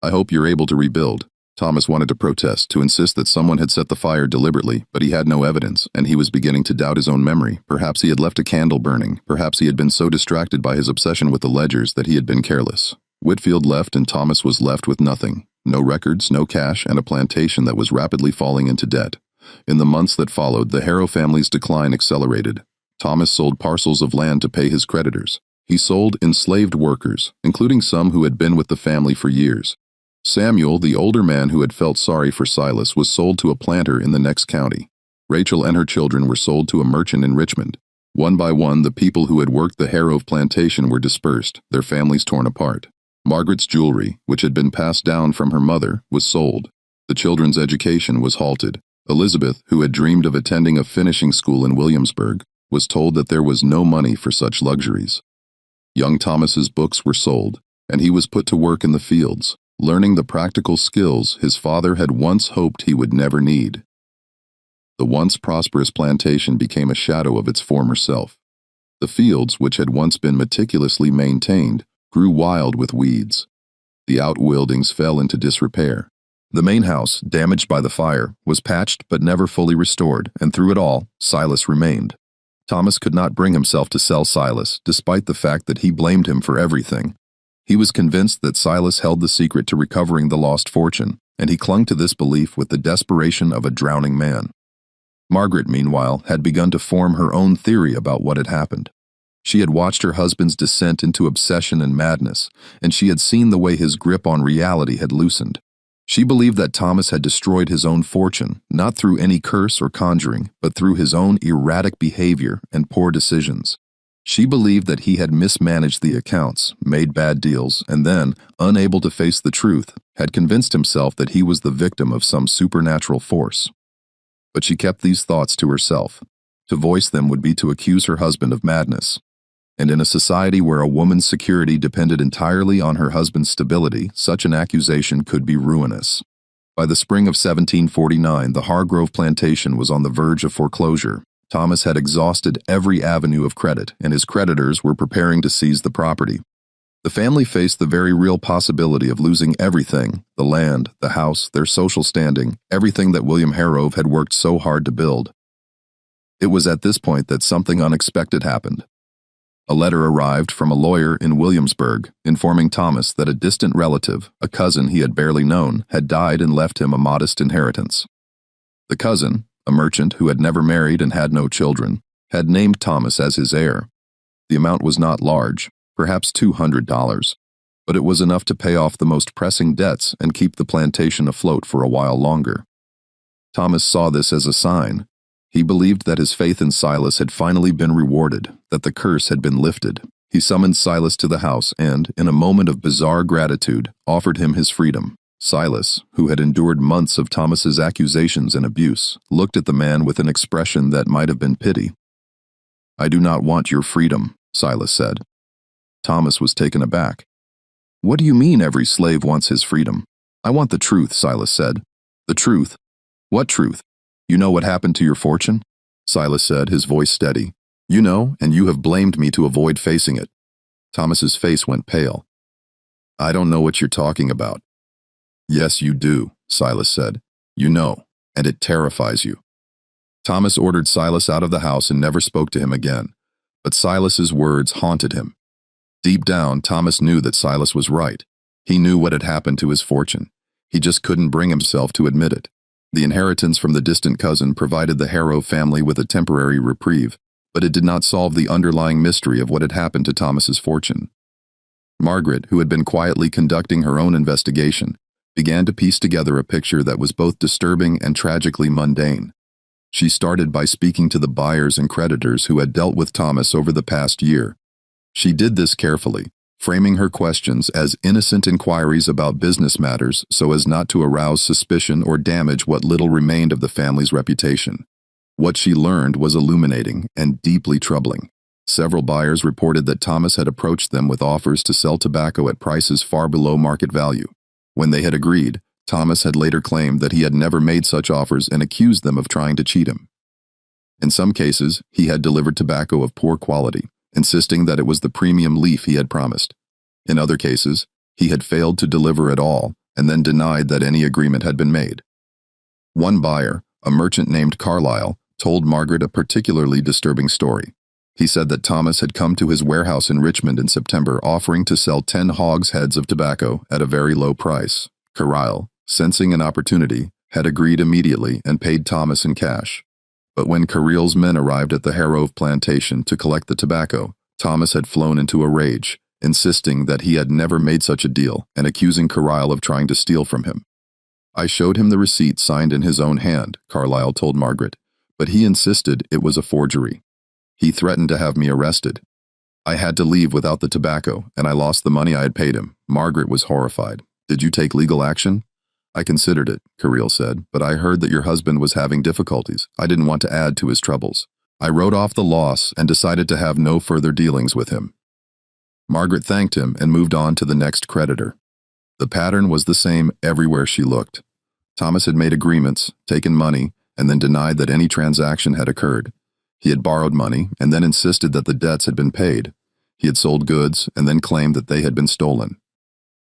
I hope you're able to rebuild." Thomas wanted to protest, to insist that someone had set the fire deliberately, but he had no evidence, and he was beginning to doubt his own memory. Perhaps he had left a candle burning. Perhaps he had been so distracted by his obsession with the ledgers that he had been careless. Whitfield left and Thomas was left with nothing. No records, no cash, and a plantation that was rapidly falling into debt. In the months that followed, the Harrow family's decline accelerated. Thomas sold parcels of land to pay his creditors. He sold enslaved workers, including some who had been with the family for years. Samuel, the older man who had felt sorry for Silas, was sold to a planter in the next county. Rachel and her children were sold to a merchant in Richmond. One by one, the people who had worked the Harrow plantation were dispersed, their families torn apart. Margaret's jewelry, which had been passed down from her mother, was sold. The children's education was halted. Elizabeth, who had dreamed of attending a finishing school in Williamsburg, was told that there was no money for such luxuries. Young Thomas's books were sold, and he was put to work in the fields, learning the practical skills his father had once hoped he would never need. The once prosperous plantation became a shadow of its former self. The fields, which had once been meticulously maintained, grew wild with weeds. The outbuildings fell into disrepair. The main house, damaged by the fire, was patched but never fully restored, and through it all, Silas remained. Thomas could not bring himself to sell Silas, despite the fact that he blamed him for everything. He was convinced that Silas held the secret to recovering the lost fortune, and he clung to this belief with the desperation of a drowning man. Margaret, meanwhile, had begun to form her own theory about what had happened. She had watched her husband's descent into obsession and madness, and she had seen the way his grip on reality had loosened. She believed that Thomas had destroyed his own fortune, not through any curse or conjuring, but through his own erratic behavior and poor decisions. She believed that he had mismanaged the accounts, made bad deals, and then, unable to face the truth, had convinced himself that he was the victim of some supernatural force. But she kept these thoughts to herself. To voice them would be to accuse her husband of madness. And in a society where a woman's security depended entirely on her husband's stability, such an accusation could be ruinous. By the spring of 1749, the Hargrove plantation was on the verge of foreclosure. Thomas had exhausted every avenue of credit, and his creditors were preparing to seize the property. The family faced the very real possibility of losing everything: the land, the house, their social standing, everything that William Hargrove had worked so hard to build. It was at this point that something unexpected happened. A letter arrived from a lawyer in Williamsburg, informing Thomas that a distant relative, a cousin he had barely known, had died and left him a modest inheritance. The cousin, a merchant who had never married and had no children, had named Thomas as his heir. The amount was not large, perhaps $200, but it was enough to pay off the most pressing debts and keep the plantation afloat for a while longer. Thomas saw this as a sign. He believed that his faith in Silas had finally been rewarded, that the curse had been lifted. He summoned Silas to the house and, in a moment of bizarre gratitude, offered him his freedom. Silas, who had endured months of Thomas's accusations and abuse, looked at the man with an expression that might have been pity. "I do not want your freedom," Silas said. Thomas was taken aback. "What do you mean every slave wants his freedom?" "I want the truth," Silas said. "The truth? What truth? You know what happened to your fortune?" Silas said, his voice steady. "You know, and you have blamed me to avoid facing it." Thomas's face went pale. "I don't know what you're talking about." "Yes, you do," Silas said. "You know, and it terrifies you." Thomas ordered Silas out of the house and never spoke to him again. But Silas's words haunted him. Deep down, Thomas knew that Silas was right. He knew what had happened to his fortune. He just couldn't bring himself to admit it. The inheritance from the distant cousin provided the Hargrove family with a temporary reprieve, but it did not solve the underlying mystery of what had happened to Thomas's fortune. Margaret, who had been quietly conducting her own investigation, began to piece together a picture that was both disturbing and tragically mundane. She started by speaking to the buyers and creditors who had dealt with Thomas over the past year. She did this carefully, framing her questions as innocent inquiries about business matters so as not to arouse suspicion or damage what little remained of the family's reputation. What she learned was illuminating and deeply troubling. Several buyers reported that Thomas had approached them with offers to sell tobacco at prices far below market value. When they had agreed, Thomas had later claimed that he had never made such offers and accused them of trying to cheat him. In some cases, he had delivered tobacco of poor quality, insisting that it was the premium leaf he had promised. In other cases, he had failed to deliver at all and then denied that any agreement had been made. One buyer, a merchant named Carlyle, told Margaret a particularly disturbing story. He said that Thomas had come to his warehouse in Richmond in September offering to sell 10 hogsheads of tobacco at a very low price. Carlyle, sensing an opportunity, had agreed immediately and paid Thomas in cash. But when Carlyle's men arrived at the Hargrove plantation to collect the tobacco, Thomas had flown into a rage, insisting that he had never made such a deal and accusing Carlyle of trying to steal from him. "I showed him the receipt signed in his own hand," Carlyle told Margaret, "but he insisted it was a forgery. He threatened to have me arrested. I had to leave without the tobacco, and I lost the money I had paid him." Margaret was horrified. "Did you take legal action?" "I considered it," Carlyle said, "but I heard that your husband was having difficulties. I didn't want to add to his troubles. I wrote off the loss and decided to have no further dealings with him." Margaret thanked him and moved on to the next creditor. The pattern was the same everywhere she looked. Thomas had made agreements, taken money, and then denied that any transaction had occurred. He had borrowed money and then insisted that the debts had been paid. He had sold goods and then claimed that they had been stolen.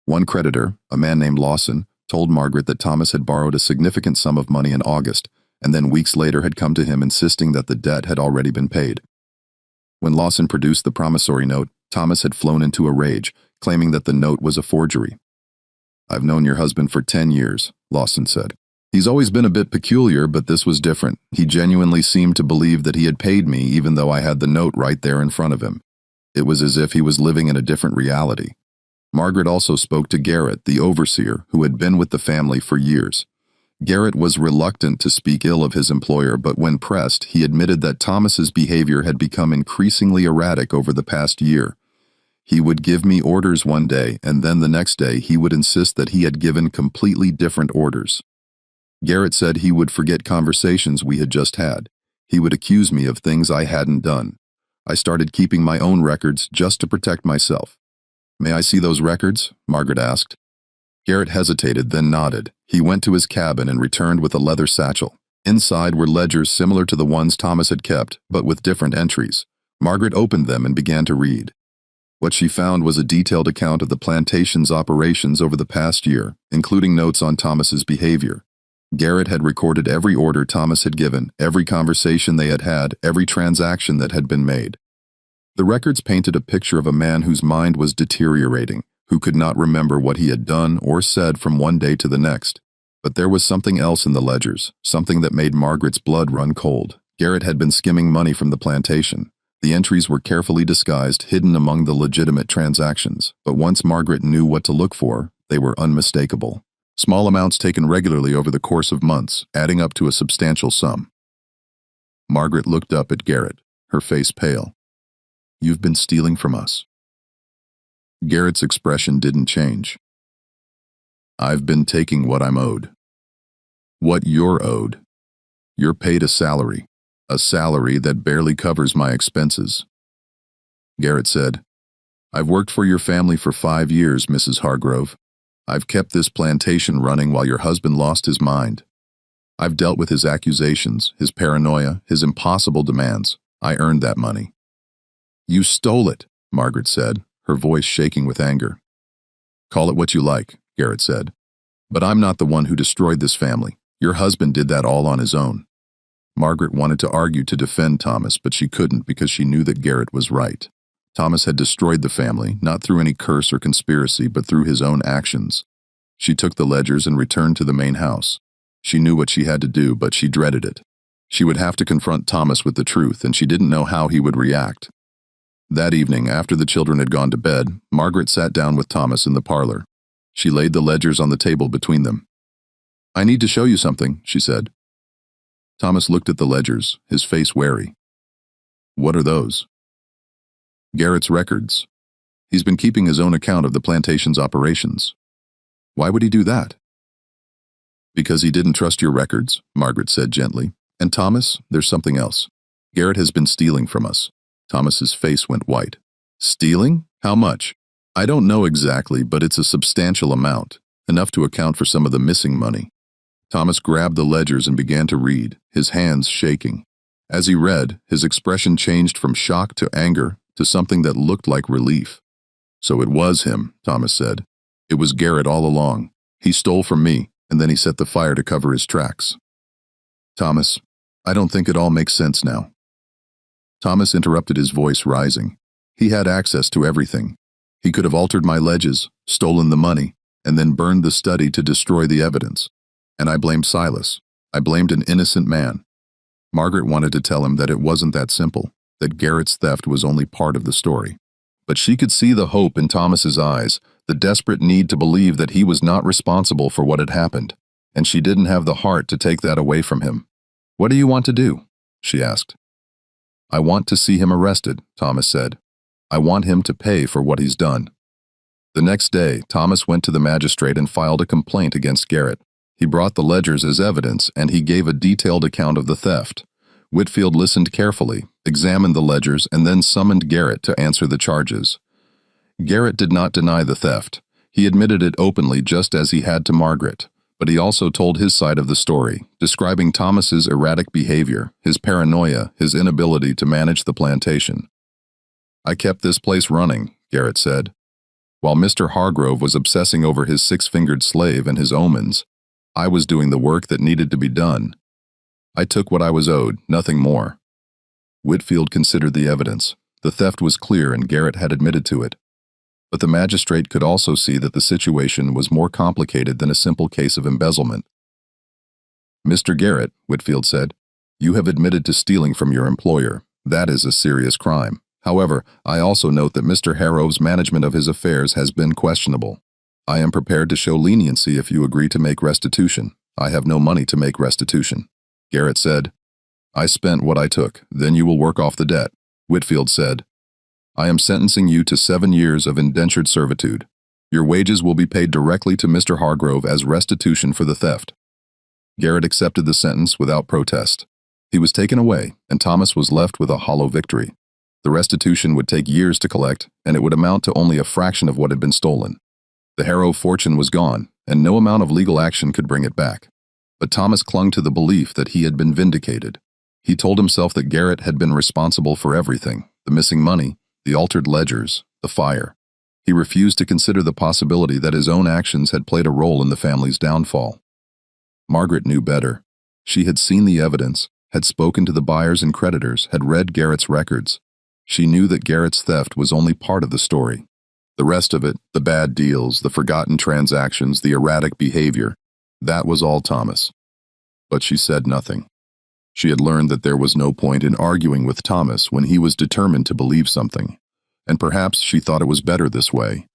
One creditor, a man named Lawson, told Margaret that Thomas had borrowed a significant sum of money in August, and then weeks later had come to him insisting that the debt had already been paid. When Lawson produced the promissory note, Thomas had flown into a rage, claiming that the note was a forgery. "I've known your husband for 10 years, Lawson said. "He's always been a bit peculiar, but this was different. He genuinely seemed to believe that he had paid me even though I had the note right there in front of him. It was as if he was living in a different reality." Margaret also spoke to Garrett, the overseer, who had been with the family for years. Garrett was reluctant to speak ill of his employer, but when pressed, he admitted that Thomas's behavior had become increasingly erratic over the past year. He would give me orders one day, and then the next day he would insist that he had given completely different orders. Garrett said he would forget conversations we had just had. He would accuse me of things I hadn't done. I started keeping my own records just to protect myself. "May I see those records?" Margaret asked. Garrett hesitated, then nodded. He went to his cabin and returned with a leather satchel. Inside were ledgers similar to the ones Thomas had kept, but with different entries. Margaret opened them and began to read. What she found was a detailed account of the plantation's operations over the past year, including notes on Thomas's behavior. Garrett had recorded every order Thomas had given, every conversation they had had, every transaction that had been made. The records painted a picture of a man whose mind was deteriorating, who could not remember what he had done or said from one day to the next. But there was something else in the ledgers, something that made Margaret's blood run cold. Garrett had been skimming money from the plantation. The entries were carefully disguised, hidden among the legitimate transactions, but once Margaret knew what to look for, they were unmistakable. Small amounts taken regularly over the course of months, adding up to a substantial sum. Margaret looked up at Garrett, her face pale. "You've been stealing from us." Garrett's expression didn't change. "I've been taking what I'm owed." "What you're owed? You're paid a salary that barely covers my expenses." Garrett said, "I've worked for your family for 5 years, Mrs. Hargrove. I've kept this plantation running while your husband lost his mind. I've dealt with his accusations, his paranoia, his impossible demands. I earned that money." "You stole it," Margaret said, her voice shaking with anger. "Call it what you like," Garrett said. "But I'm not the one who destroyed this family. Your husband did that all on his own." Margaret wanted to argue to defend Thomas, but she couldn't because she knew that Garrett was right. Thomas had destroyed the family, not through any curse or conspiracy, but through his own actions. She took the ledgers and returned to the main house. She knew what she had to do, but she dreaded it. She would have to confront Thomas with the truth, and she didn't know how he would react. That evening, after the children had gone to bed, Margaret sat down with Thomas in the parlor. She laid the ledgers on the table between them. "I need to show you something," she said. Thomas looked at the ledgers, his face wary. "What are those?" "Garrett's records. He's been keeping his own account of the plantation's operations." "Why would he do that?" "Because he didn't trust your records," Margaret said gently. "And Thomas, there's something else. Garrett has been stealing from us." Thomas's face went white. "Stealing? How much?" "I don't know exactly, but it's a substantial amount, enough to account for some of the missing money." Thomas grabbed the ledgers and began to read, his hands shaking. As he read, his expression changed from shock to anger to something that looked like relief. "So it was him," Thomas said. "It was Garrett all along. He stole from me, and then he set the fire to cover his tracks." "Thomas, I don't think it all makes sense now." Thomas interrupted, his voice rising. He had access to everything. He could have altered my ledges, stolen the money, and then burned the study to destroy the evidence. And I blamed Silas. I blamed an innocent man. Margaret wanted to tell him that it wasn't that simple, that Garrett's theft was only part of the story. But she could see the hope in Thomas's eyes, the desperate need to believe that he was not responsible for what had happened, and she didn't have the heart to take that away from him. "What do you want to do?" she asked. "I want to see him arrested," Thomas said. "I want him to pay for what he's done." The next day, Thomas went to the magistrate and filed a complaint against Garrett. He brought the ledgers as evidence, and he gave a detailed account of the theft. Whitfield listened carefully, examined the ledgers, and then summoned Garrett to answer the charges. Garrett did not deny the theft. He admitted it openly, just as he had to Margaret, but he also told his side of the story, describing Thomas's erratic behavior, his paranoia, his inability to manage the plantation. "I kept this place running," Garrett said. "While Mr. Hargrove was obsessing over his six-fingered slave and his omens, I was doing the work that needed to be done. I took what I was owed, nothing more." Whitfield considered the evidence. The theft was clear and Garrett had admitted to it. But the magistrate could also see that the situation was more complicated than a simple case of embezzlement. "Mr. Garrett," Whitfield said, "you have admitted to stealing from your employer. That is a serious crime. However, I also note that Mr. Harrove's management of his affairs has been questionable. I am prepared to show leniency if you agree to make restitution. I have no money to make restitution. Garrett said, I spent what I took, then you will work off the debt. Whitfield said, I am sentencing you to 7 years of indentured servitude. Your wages will be paid directly to Mr. Hargrove as restitution for the theft. Garrett accepted the sentence without protest. He was taken away, and Thomas was left with a hollow victory. The restitution would take years to collect, and it would amount to only a fraction of what had been stolen. The Harrow fortune was gone, and no amount of legal action could bring it back. But Thomas clung to the belief that he had been vindicated. He told himself that Garrett had been responsible for everything: the missing money, the altered ledgers, the fire. He refused to consider the possibility that his own actions had played a role in the family's downfall. Margaret knew better. She had seen the evidence, had spoken to the buyers and creditors, had read Garrett's records. She knew that Garrett's theft was only part of the story. The rest of it, the bad deals, the forgotten transactions, the erratic behavior, that was all Thomas. But she said nothing. She had learned that there was no point in arguing with Thomas when he was determined to believe something. And perhaps she thought it was better this way.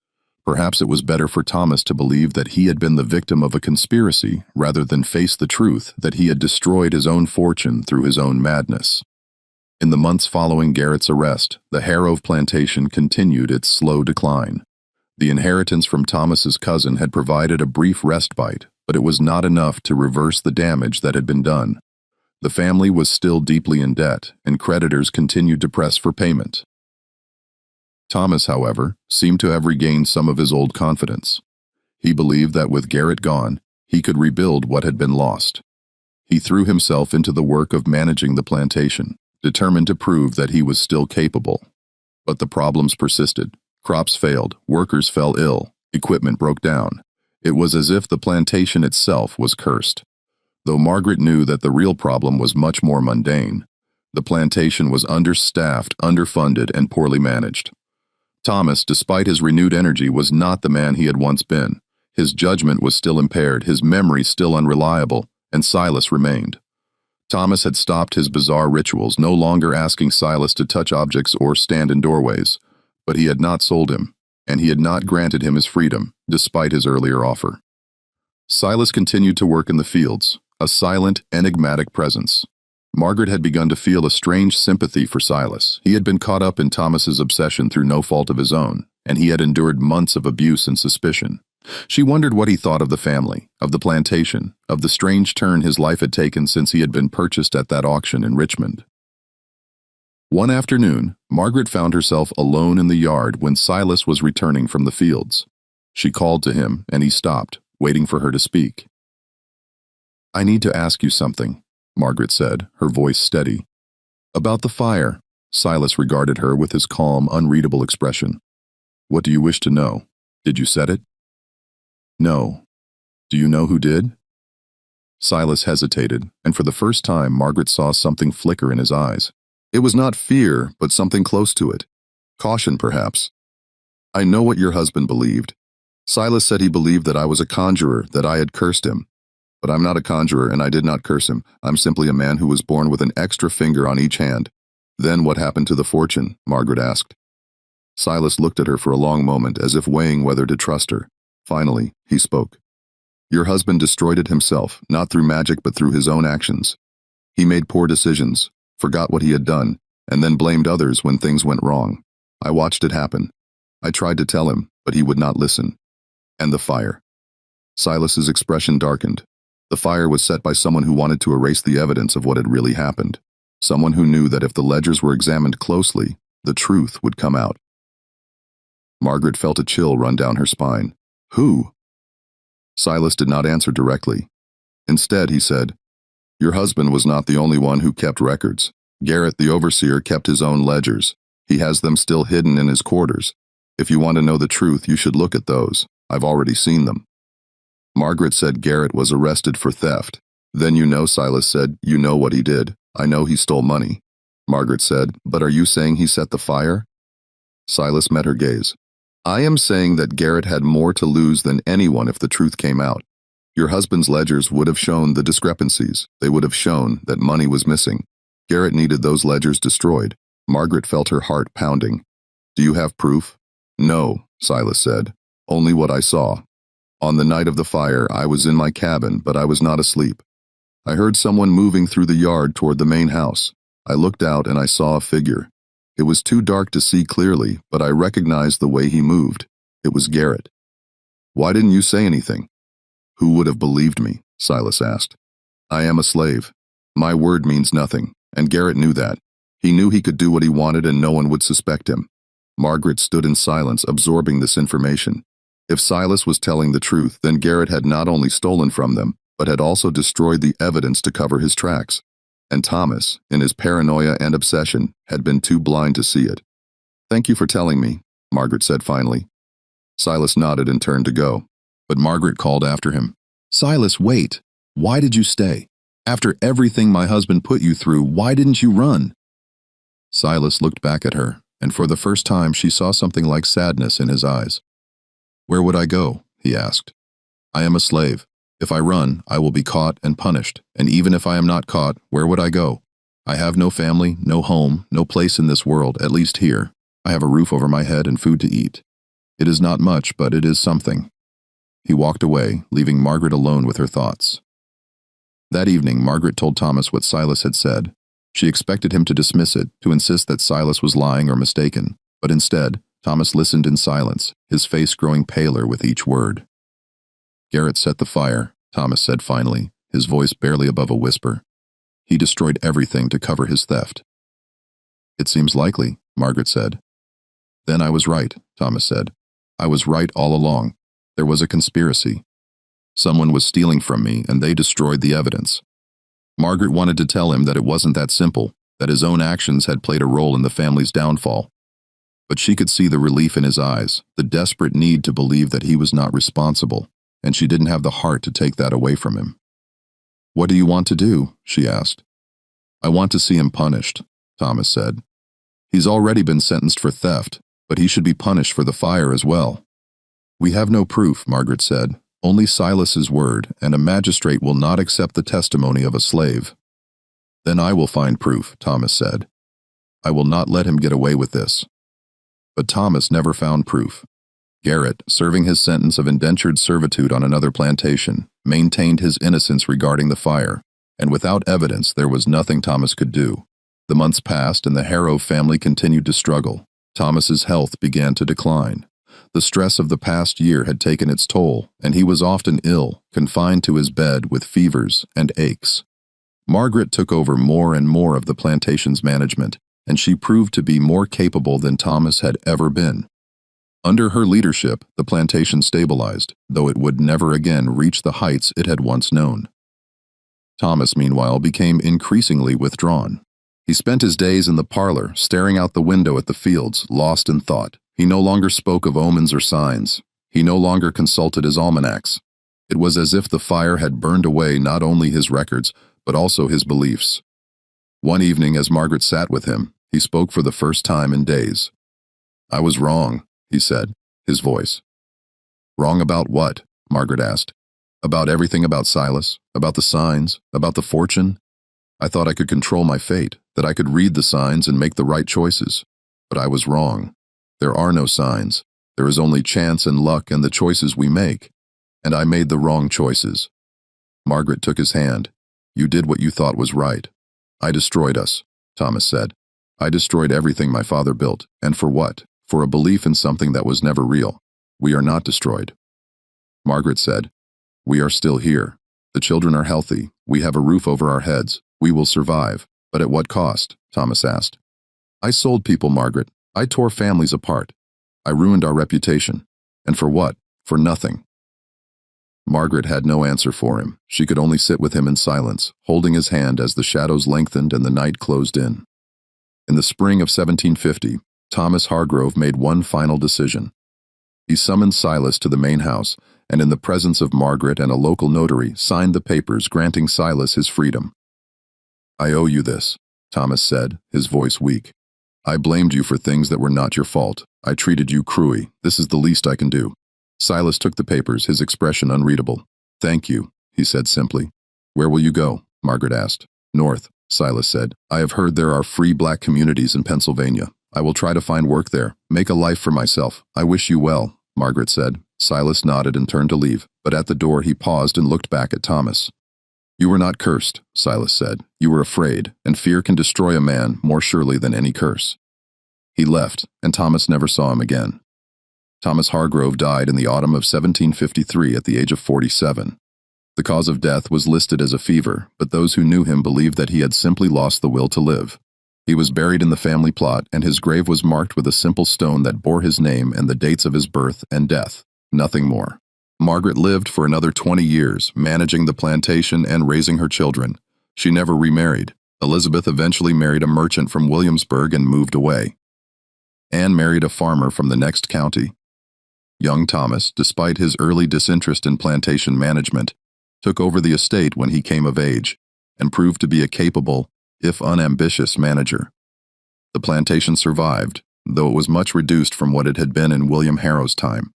Perhaps it was better for Thomas to believe that he had been the victim of a conspiracy rather than face the truth that he had destroyed his own fortune through his own madness. In the months following Garrett's arrest, the Harrow plantation continued its slow decline. The inheritance from Thomas's cousin had provided a brief respite, but it was not enough to reverse the damage that had been done. The family was still deeply in debt, and creditors continued to press for payment. Thomas, however, seemed to have regained some of his old confidence. He believed that with Garrett gone, he could rebuild what had been lost. He threw himself into the work of managing the plantation, determined to prove that he was still capable. But the problems persisted. Crops failed, workers fell ill, equipment broke down. It was as if the plantation itself was cursed. Though Margaret knew that the real problem was much more mundane. The plantation was understaffed, underfunded, and poorly managed. Thomas, despite his renewed energy, was not the man he had once been. His judgment was still impaired, his memory still unreliable, and Silas remained. Thomas had stopped his bizarre rituals, no longer asking Silas to touch objects or stand in doorways. But he had not sold him, and he had not granted him his freedom, despite his earlier offer. Silas continued to work in the fields, a silent, enigmatic presence. Margaret had begun to feel a strange sympathy for Silas. He had been caught up in Thomas's obsession through no fault of his own, and he had endured months of abuse and suspicion. She wondered what he thought of the family, of the plantation, of the strange turn his life had taken since he had been purchased at that auction in Richmond. One afternoon, Margaret found herself alone in the yard when Silas was returning from the fields. She called to him, and he stopped, waiting for her to speak. I need to ask you something, Margaret said, her voice steady. About the fire. Silas regarded her with his calm, unreadable expression. What do you wish to know? Did you set it? No. Do you know who did? Silas hesitated, and for the first time Margaret saw something flicker in his eyes. It was not fear, but something close to it. Caution, perhaps. I know what your husband believed. Silas said he believed that I was a conjurer, that I had cursed him. But I'm not a conjurer, and I did not curse him. I'm simply a man who was born with an extra finger on each hand. Then what happened to the fortune? Margaret asked. Silas looked at her for a long moment, as if weighing whether to trust her. Finally, he spoke. Your husband destroyed it himself, not through magic but through his own actions. He made poor decisions, forgot what he had done, and then blamed others when things went wrong. I watched it happen. I tried to tell him, but he would not listen. And the fire. Silas's expression darkened. The fire was set by someone who wanted to erase the evidence of what had really happened. Someone who knew that if the ledgers were examined closely, the truth would come out. Margaret felt a chill run down her spine. Who? Silas did not answer directly. Instead, he said, Your husband was not the only one who kept records. Garrett, the overseer, kept his own ledgers. He has them still hidden in his quarters. If you want to know the truth, you should look at those. I've already seen them. Margaret said Garrett was arrested for theft. Then you know, Silas said, you know what he did. I know he stole money. Margaret said, but are you saying he set the fire? Silas met her gaze. I am saying that Garrett had more to lose than anyone if the truth came out. Your husband's ledgers would have shown the discrepancies. They would have shown that money was missing. Garrett needed those ledgers destroyed. Margaret felt her heart pounding. Do you have proof? No, Silas said. Only what I saw. On the night of the fire, I was in my cabin, but I was not asleep. I heard someone moving through the yard toward the main house. I looked out and I saw a figure. It was too dark to see clearly, but I recognized the way he moved. It was Garrett. Why didn't you say anything? Who would have believed me? Silas asked. I am a slave. My word means nothing, and Garrett knew that. He knew he could do what he wanted and no one would suspect him. Margaret stood in silence, absorbing this information. If Silas was telling the truth, then Garrett had not only stolen from them, but had also destroyed the evidence to cover his tracks. And Thomas, in his paranoia and obsession, had been too blind to see it. Thank you for telling me, Margaret said finally. Silas nodded and turned to go, but Margaret called after him. Silas, wait. Why did you stay? After everything my husband put you through, why didn't you run? Silas looked back at her, and for the first time she saw something like sadness in his eyes. Where would I go? He asked. I am a slave. If I run, I will be caught and punished, and even if I am not caught, where would I go? I have no family, no home, no place in this world, at least here. I have a roof over my head and food to eat. It is not much, but it is something. He walked away, leaving Margaret alone with her thoughts. That evening, Margaret told Thomas what Silas had said. She expected him to dismiss it, to insist that Silas was lying or mistaken, but instead, Thomas listened in silence, his face growing paler with each word. Garrett set the fire, Thomas said finally, his voice barely above a whisper. He destroyed everything to cover his theft. It seems likely, Margaret said. Then I was right, Thomas said. I was right all along. There was a conspiracy. Someone was stealing from me, and they destroyed the evidence. Margaret wanted to tell him that it wasn't that simple, that his own actions had played a role in the family's downfall. But she could see the relief in his eyes, the desperate need to believe that he was not responsible, and she didn't have the heart to take that away from him. What do you want to do? She asked. I want to see him punished, Thomas said. He's already been sentenced for theft, but he should be punished for the fire as well. We have no proof, Margaret said, only Silas's word, and a magistrate will not accept the testimony of a slave. Then I will find proof, Thomas said. I will not let him get away with this. But Thomas never found proof. Garrett, serving his sentence of indentured servitude on another plantation, maintained his innocence regarding the fire, and without evidence there was nothing Thomas could do. The months passed and the Harrow family continued to struggle. Thomas's health began to decline. The stress of the past year had taken its toll, and he was often ill, confined to his bed with fevers and aches. Margaret took over more and more of the plantation's management, and she proved to be more capable than Thomas had ever been. Under her leadership, the plantation stabilized, though it would never again reach the heights it had once known. Thomas, meanwhile, became increasingly withdrawn. He spent his days in the parlor, staring out the window at the fields, lost in thought. He no longer spoke of omens or signs. He no longer consulted his almanacs. It was as if the fire had burned away not only his records, but also his beliefs. One evening, as Margaret sat with him, he spoke for the first time in days. I was wrong, he said, his voice. Wrong about what? Margaret asked. About everything about Silas, about the signs, about the fortune. I thought I could control my fate, that I could read the signs and make the right choices. But I was wrong. There are no signs. There is only chance and luck and the choices we make. And I made the wrong choices. Margaret took his hand. You did what you thought was right. I destroyed us, Thomas said. I destroyed everything my father built. And for what? For a belief in something that was never real. We are not destroyed. Margaret said, we are still here. The children are healthy. We have a roof over our heads. We will survive. But at what cost? Thomas asked. I sold people, Margaret. I tore families apart. I ruined our reputation. And for what? For nothing. Margaret had no answer for him. She could only sit with him in silence, holding his hand as the shadows lengthened and the night closed in. In the spring of 1750, Thomas Hargrove made one final decision. He summoned Silas to the main house, and in the presence of Margaret and a local notary, signed the papers granting Silas his freedom. I owe you this, Thomas said, his voice weak. I blamed you for things that were not your fault. I treated you cruelly. This is the least I can do. Silas took the papers, his expression unreadable. Thank you, he said simply. Where will you go? Margaret asked. North, Silas said. I have heard there are free black communities in Pennsylvania. I will try to find work there, make a life for myself. I wish you well, Margaret said, Silas nodded and turned to leave, but at the door he paused and looked back at Thomas. "You were not cursed," Silas said. "You were afraid, and fear can destroy a man more surely than any curse." He left, and Thomas never saw him again. Thomas Hargrove died in the autumn of 1753 at the age of 47. The cause of death was listed as a fever, but those who knew him believed that he had simply lost the will to live. He was buried in the family plot, and his grave was marked with a simple stone that bore his name and the dates of his birth and death. Nothing more. Margaret lived for another 20 years, managing the plantation and raising her children. She never remarried. Elizabeth eventually married a merchant from Williamsburg and moved away. Anne married a farmer from the next county. Young Thomas, despite his early disinterest in plantation management, took over the estate when he came of age, and proved to be a capable, if unambitious, manager. The plantation survived, though it was much reduced from what it had been in William Harrow's time.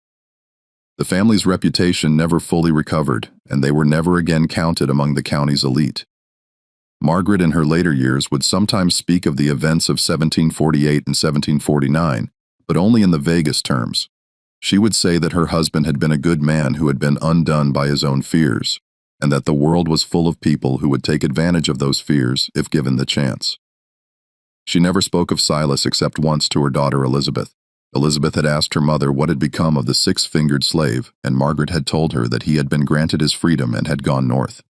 The family's reputation never fully recovered, and they were never again counted among the county's elite. Margaret in her later years would sometimes speak of the events of 1748 and 1749, but only in the vaguest terms. She would say that her husband had been a good man who had been undone by his own fears, and that the world was full of people who would take advantage of those fears if given the chance. She never spoke of Silas except once to her daughter Elizabeth. Elizabeth had asked her mother what had become of the six-fingered slave, and Margaret had told her that he had been granted his freedom and had gone north.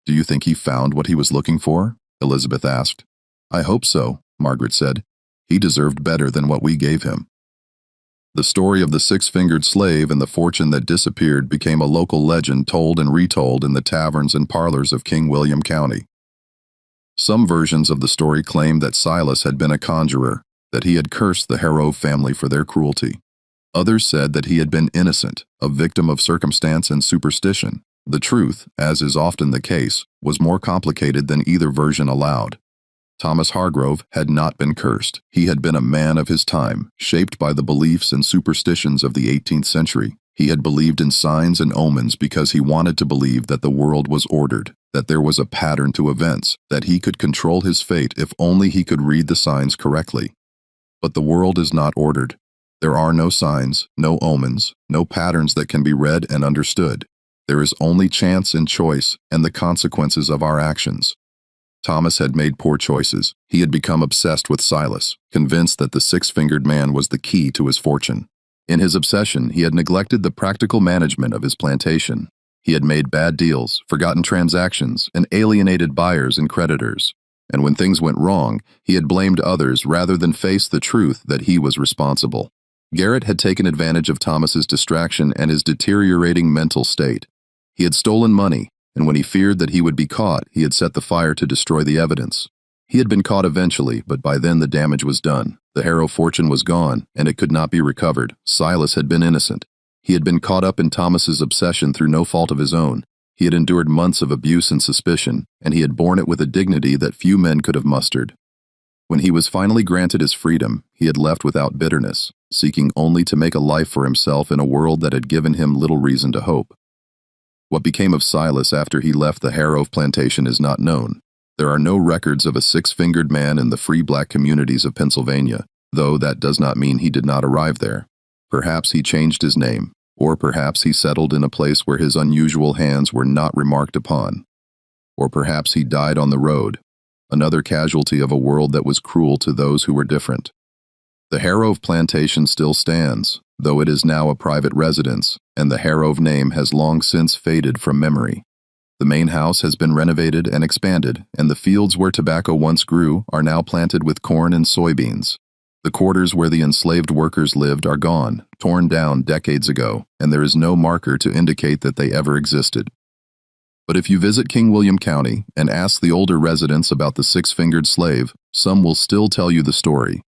"Do you think he found what he was looking for?" Elizabeth asked. "I hope so," Margaret said. "He deserved better than what we gave him." The story of the six-fingered slave and the fortune that disappeared became a local legend told and retold in the taverns and parlors of King William County. Some versions of the story claim that Silas had been a conjurer, that he had cursed the Harrow family for their cruelty. Others said that he had been innocent, a victim of circumstance and superstition. The truth, as is often the case, was more complicated than either version allowed. Thomas Hargrove had not been cursed. He had been a man of his time, shaped by the beliefs and superstitions of the 18th century. He had believed in signs and omens because he wanted to believe that the world was ordered, that there was a pattern to events, that he could control his fate if only he could read the signs correctly. But the world is not ordered. There are no signs, no omens, no patterns that can be read and understood. There is only chance and choice and the consequences of our actions. Thomas had made poor choices. He had become obsessed with Silas, convinced that the six-fingered man was the key to his fortune. In his obsession, he had neglected the practical management of his plantation. He had made bad deals, forgotten transactions, and alienated buyers and creditors. And when things went wrong, he had blamed others rather than face the truth that he was responsible. Garrett had taken advantage of Thomas's distraction and his deteriorating mental state. He had stolen money, and when he feared that he would be caught, he had set the fire to destroy the evidence. He had been caught eventually, but by then the damage was done. The Harrow fortune was gone, and it could not be recovered. Silas had been innocent. He had been caught up in Thomas's obsession through no fault of his own. He had endured months of abuse and suspicion, and he had borne it with a dignity that few men could have mustered. When he was finally granted his freedom, he had left without bitterness, seeking only to make a life for himself in a world that had given him little reason to hope. What became of Silas after he left the Harrow plantation is not known. There are no records of a six-fingered man in the free black communities of Pennsylvania, though that does not mean he did not arrive there. Perhaps he changed his name, or perhaps he settled in a place where his unusual hands were not remarked upon. Or perhaps he died on the road, another casualty of a world that was cruel to those who were different. The Harrow plantation still stands, though it is now a private residence, and the Harrow name has long since faded from memory. The main house has been renovated and expanded, and the fields where tobacco once grew are now planted with corn and soybeans. The quarters where the enslaved workers lived are gone, torn down decades ago, and there is no marker to indicate that they ever existed. But if you visit King William County and ask the older residents about the six-fingered slave, some will still tell you the story.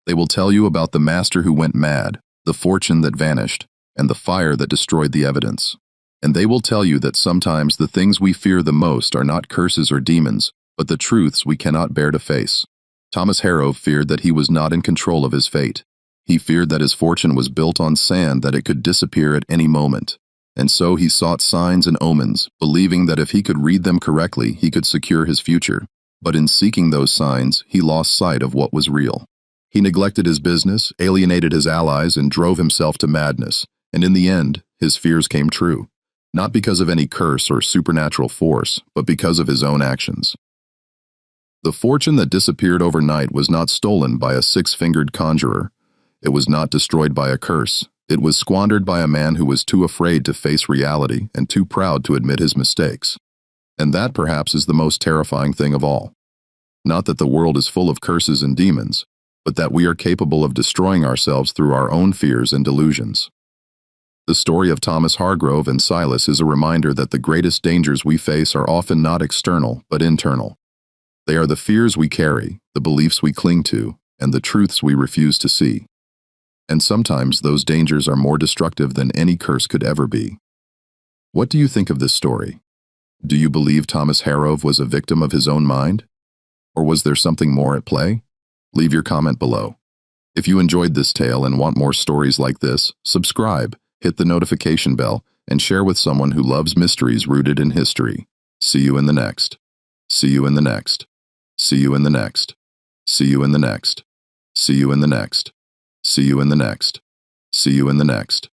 They will tell you about the master who went mad, the fortune that vanished, and the fire that destroyed the evidence. And they will tell you that sometimes the things we fear the most are not curses or demons, but the truths we cannot bear to face. Thomas Harrow feared that he was not in control of his fate. He feared that his fortune was built on sand, that it could disappear at any moment. And so he sought signs and omens, believing that if he could read them correctly, he could secure his future. But in seeking those signs, he lost sight of what was real. He neglected his business, alienated his allies, and drove himself to madness. And in the end, his fears came true, not because of any curse or supernatural force, but because of his own actions. The fortune that disappeared overnight was not stolen by a six-fingered conjurer. It was not destroyed by a curse. It was squandered by a man who was too afraid to face reality and too proud to admit his mistakes. And that perhaps is the most terrifying thing of all. Not that the world is full of curses and demons, but that we are capable of destroying ourselves through our own fears and delusions. The story of Thomas Hargrove and Silas is a reminder that the greatest dangers we face are often not external, but internal. They are the fears we carry, the beliefs we cling to, and the truths we refuse to see. And sometimes those dangers are more destructive than any curse could ever be. What do you think of this story? Do you believe Thomas Hargrove was a victim of his own mind? Or was there something more at play? Leave your comment below. If you enjoyed this tale and want more stories like this, subscribe, hit the notification bell, and share with someone who loves mysteries rooted in history. See you in the next. See you in the next. See you in the next. See you in the next. See you in the next. See you in the next. See you in the next.